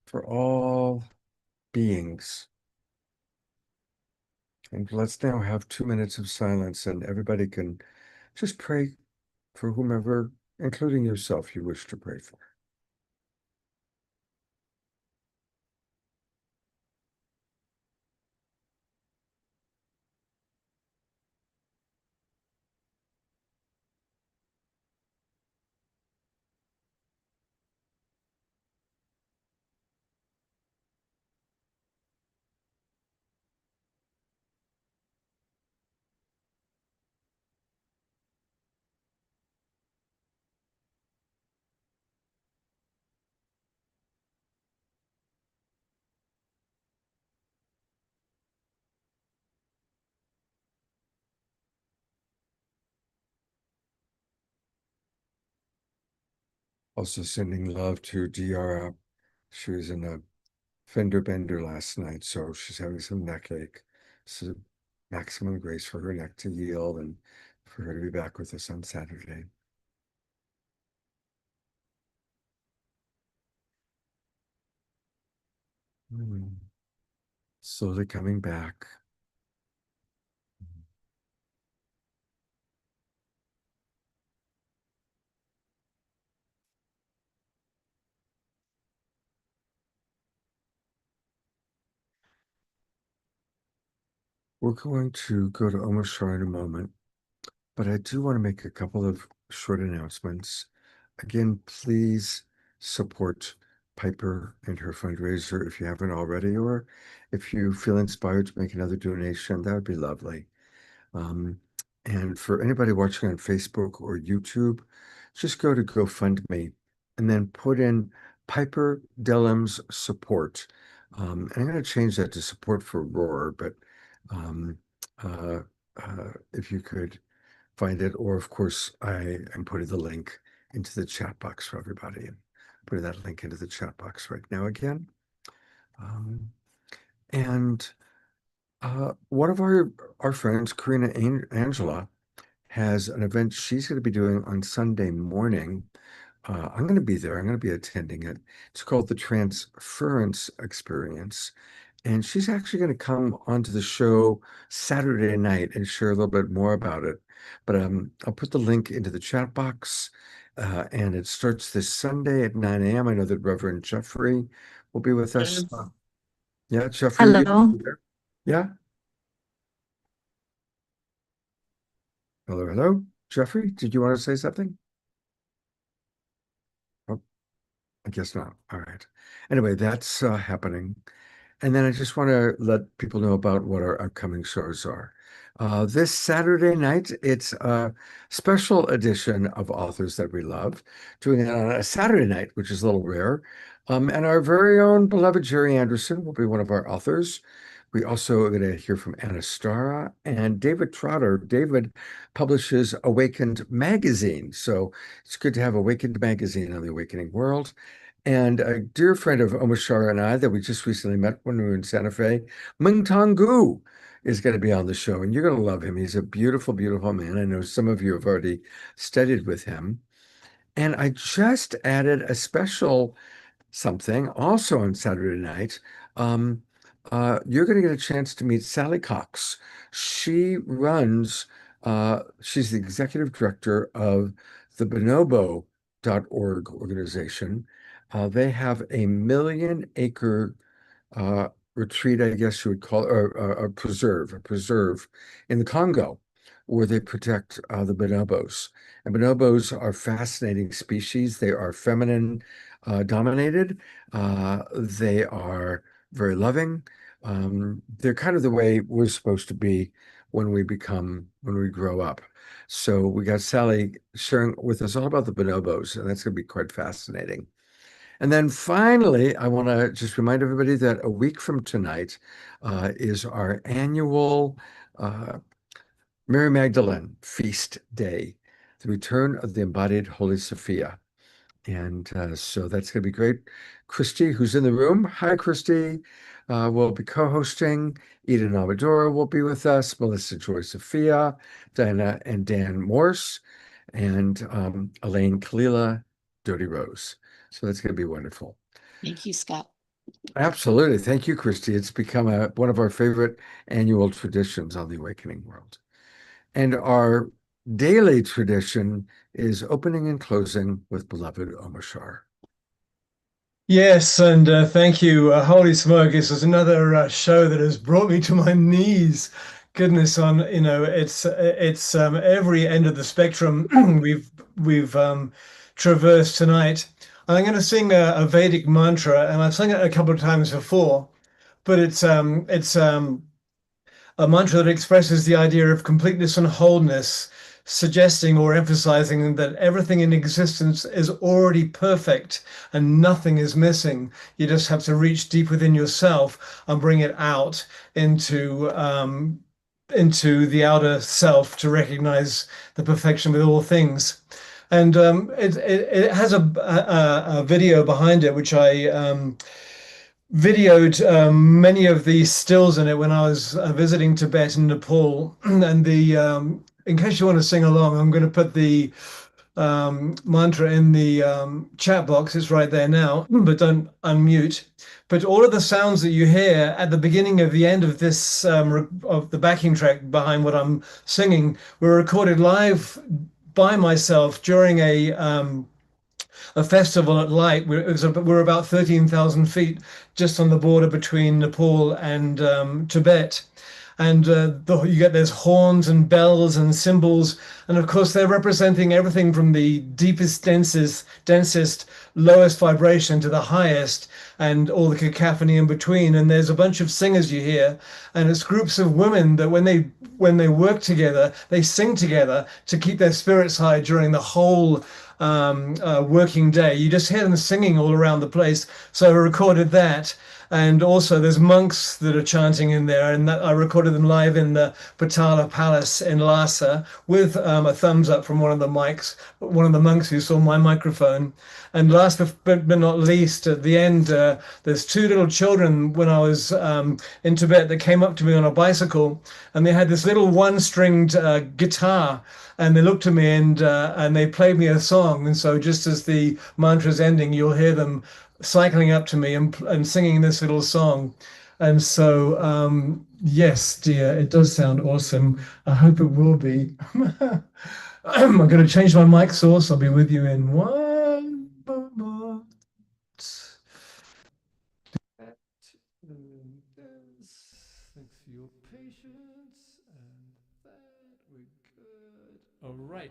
for all beings. And let's now have 2 minutes of silence, and everybody can just pray for whomever, including yourself, you wish to pray for. Also sending love to Diara. She was in a fender bender last night, so she's having some neck ache. So maximum grace for her neck to heal and for her to be back with us on Saturday. Slowly coming back. We're going to go to Omar Shah in a moment, but I do want to make a couple of short announcements. Again, please support Piper and her fundraiser if you haven't already, or if you feel inspired to make another donation, that would be lovely. And for anybody watching on Facebook or YouTube, just go to GoFundMe and then put in Piper Dellum's support. And I'm going to change that to support for Roar, but uh, if you could find it, or of course, I am putting the link into the chat box for everybody, and putting that link into the chat box right now again. And one of our friends, Karina Angela, has an event she's going to be doing on Sunday morning. I'm going to be there. I'm going to be attending it. It's called the Transference Experience. And she's actually going to come onto the show Saturday night and share a little bit more about it. But I'll put the link into the chat box. And it starts this Sunday at 9 a.m. I know that Reverend Jeffrey will be with us. Yeah, Jeffrey. Hello. Yeah. Hello, hello. Jeffrey, did you want to say something? Oh, I guess not. All right. Anyway, that's happening. And then I just want to let people know about what our upcoming shows are. This Saturday night, it's a special edition of Authors That We Love, doing it on a Saturday night, which is a little rare. And our very own beloved Jerry Anderson will be one of our authors. We also are going to hear from Anna Stara and David Trotter. David publishes Awakened Magazine. So it's good to have Awakened Magazine on the Awakening World. And a dear friend of Omashara and I that we just recently met when we were in Santa Fe, Meng Tong Gu, is going to be on the show. And you're going to love him. He's a beautiful, beautiful man. I know some of you have already studied with him. And I just added a special something also on Saturday night. You're going to get a chance to meet Sally Cox. She's the executive director of the bonobo.org organization. They have a 1,000,000-acre retreat, I guess you would call it, or a preserve in the Congo, where they protect the bonobos. And bonobos are fascinating species. They are feminine dominated. They are very loving. They're kind of the way we're supposed to be when we grow up. So we got Sally sharing with us all about the bonobos, and that's going to be quite fascinating. And then finally, I want to just remind everybody that a week from tonight is our annual Mary Magdalene Feast Day, the return of the embodied Holy Sophia. And so that's going to be great. Christy, who's in the room, hi, Christy, will be co-hosting. Eden Amadora will be with us, Melissa Joy Sophia, Diana and Dan Morse, and Elaine Kalila, Dodie Rose. So that's going to be wonderful. Thank you, Scott. Absolutely. Thank you, Christy. It's become one of our favorite annual traditions on the Awakening World. And our daily tradition is opening and closing with beloved Omashar. Yes, and thank you. Holy smoke, this is another show that has brought me to my knees. Goodness, it's every end of the spectrum we've traversed tonight. I'm going to sing a Vedic mantra, and I've sung it a couple of times before, but it's a mantra that expresses the idea of completeness and wholeness, suggesting or emphasizing that everything in existence is already perfect and nothing is missing. You just have to reach deep within yourself and bring it out into the outer self to recognize the perfection with all things. And it has a video behind it, which I videoed many of the stills in it when I was visiting Tibet and Nepal. And in case you want to sing along, I'm going to put the mantra in the chat box. It's right there now, but don't unmute. But all of the sounds that you hear at the beginning of the end of this of the backing track behind what I'm singing were recorded live by myself during a festival at Light. We're about 13,000 feet just on the border between Nepal and Tibet. And you get there's horns and bells and cymbals. And of course, they're representing everything from the deepest, densest, lowest vibration to the highest, and all the cacophony in between. And there's a bunch of singers you hear, and it's groups of women that when they work together, they sing together to keep their spirits high during the whole working day. You just hear them singing all around the place. So I recorded that. And also there's monks that are chanting in there, and that I recorded them live in the Patala Palace in Lhasa with a thumbs up from one of the monks who saw my microphone. And last but not least, at the end, there's two little children when I was in Tibet that came up to me on a bicycle, and they had this little one-stringed guitar, and they looked at me and they played me a song. And so just as the mantra's ending, you'll hear them cycling up to me and singing this little song. And so, yes, dear, it does sound awesome. I hope it will be. I'm going to change my mic source. I'll be with you in one moment. Thanks for your patience. And that we're good. All right.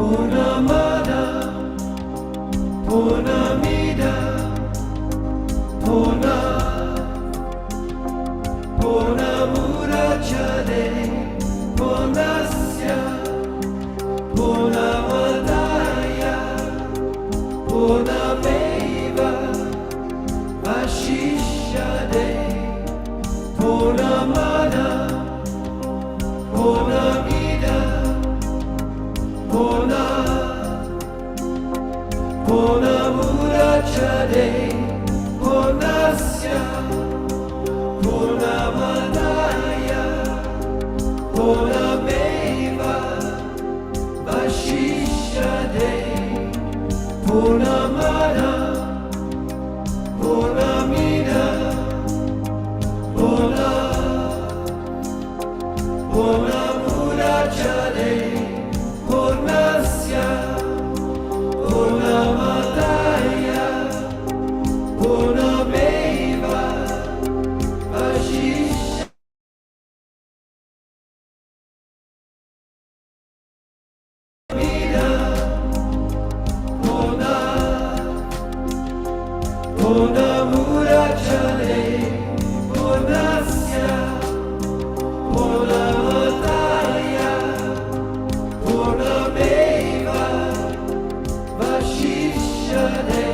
Purnamada, Purnamida, Purna, Purnamurachare, Purnasya, Purnamadaya, Purnameva, Vashishyade, Purnamada, Purnamida, Purna, Purnamurachare, Purnasya, Purnamadaya, Purnameva, Vashishyade, Purnamada, Purnamida, Purna, Purnamurachare, Purnasya, Purnamadaya, Purnameva, Vashishyade. Purnamurachare, Purnasya, Purnamadaya, Purnameva, Vashishyade,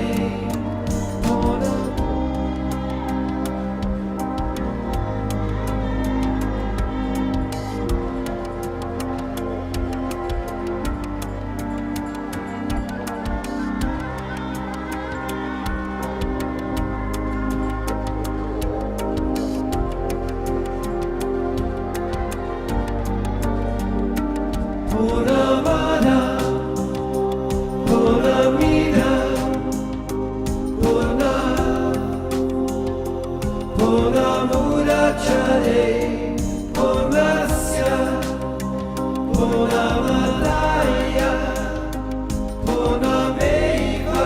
Purnamada, Purnamida, Purna, Purnamurachare, Purnasya, Purnamadaya, Purnameva,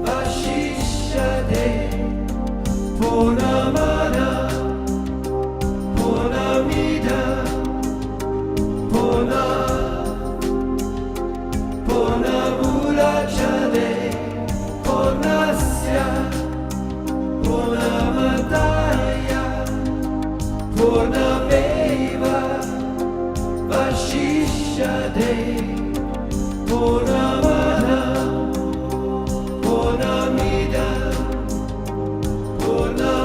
Vashishyade, Purnamada, Purnamida, Purna, Purnamurachare, Purnasya, Purnamadaya, Purnameva, Vashishyade, Purnamada, Purnamida, Purna,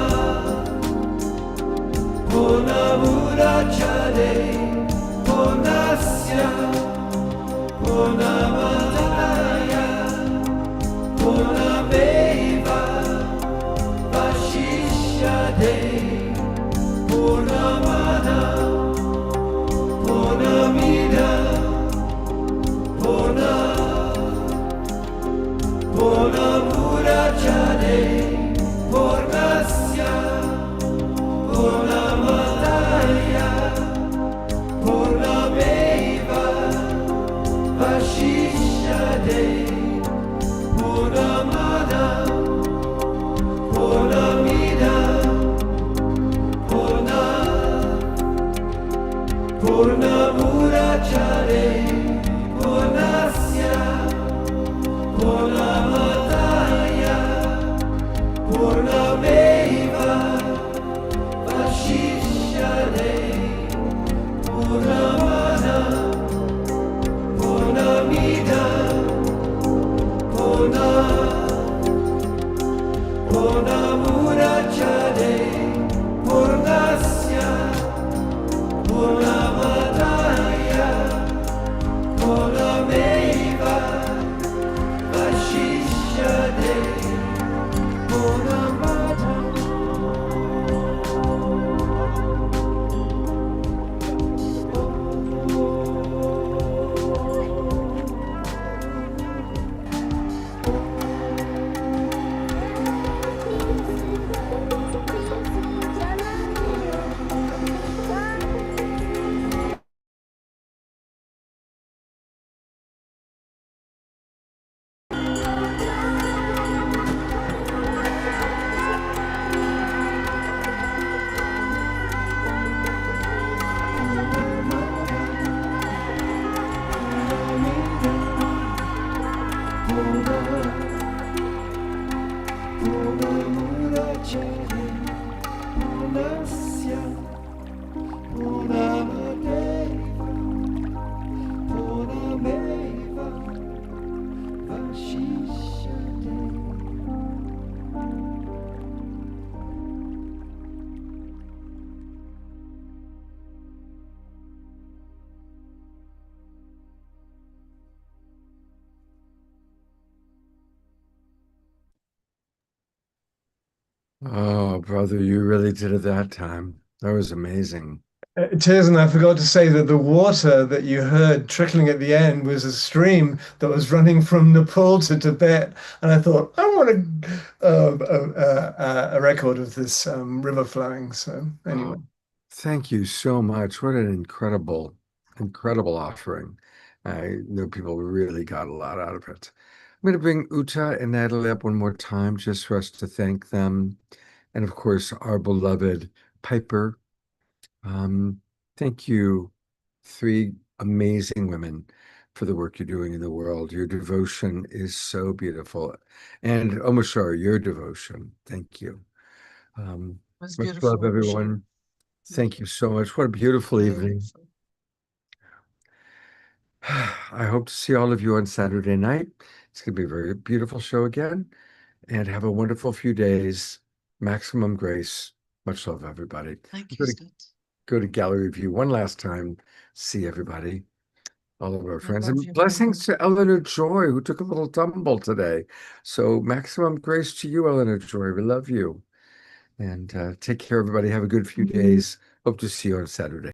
Purnamurachare, Purnasya, Purnamadaya, Purnameva, Vashishyade, Purnamada, Purnamida, Purna, Purnamurachare, Purnasya, Purnamadaya, Purnameva, Vashishyade, Purnamada, Purnamida, Purna, Purnamurachare, Purnasya, Purnamadaya, Purnameva, Vashishyade, Purnamada, Purnamida, Purna, Purnamurachare, Purnasya, Purnamadaya, Purnameva, Vashishyade, Purnamada. Oh, brother, you really did it that time. That was amazing. Tears, and I forgot to say that the water that you heard trickling at the end was a stream that was running from Nepal to Tibet. And I thought, I want a record of this river flowing. So anyway. Oh, thank you so much. What an incredible, incredible offering. I know people really got a lot out of it. I'm going to bring Uta and Natalie up one more time just for us to thank them. And of course, our beloved Piper. Thank you, three amazing women, for the work you're doing in the world. Your devotion is so beautiful. And Omashar, your devotion. Thank you. It was Much love, beautiful, Michelle. everyone. Thank you so much. What a beautiful evening. Beautiful. I hope to see all of you on Saturday night. It's going to be a very beautiful show again. And have a wonderful few days. Maximum grace. Much love, everybody. Thank I'm you, going to Scott. go to gallery view one last time. See everybody, all of our I friends. love And you, blessings Michael. to Eleanor Joy, who took a little tumble today. So maximum grace to you, Eleanor Joy. We love you. And take care, everybody. Have a good few days. Hope to see you on Saturday.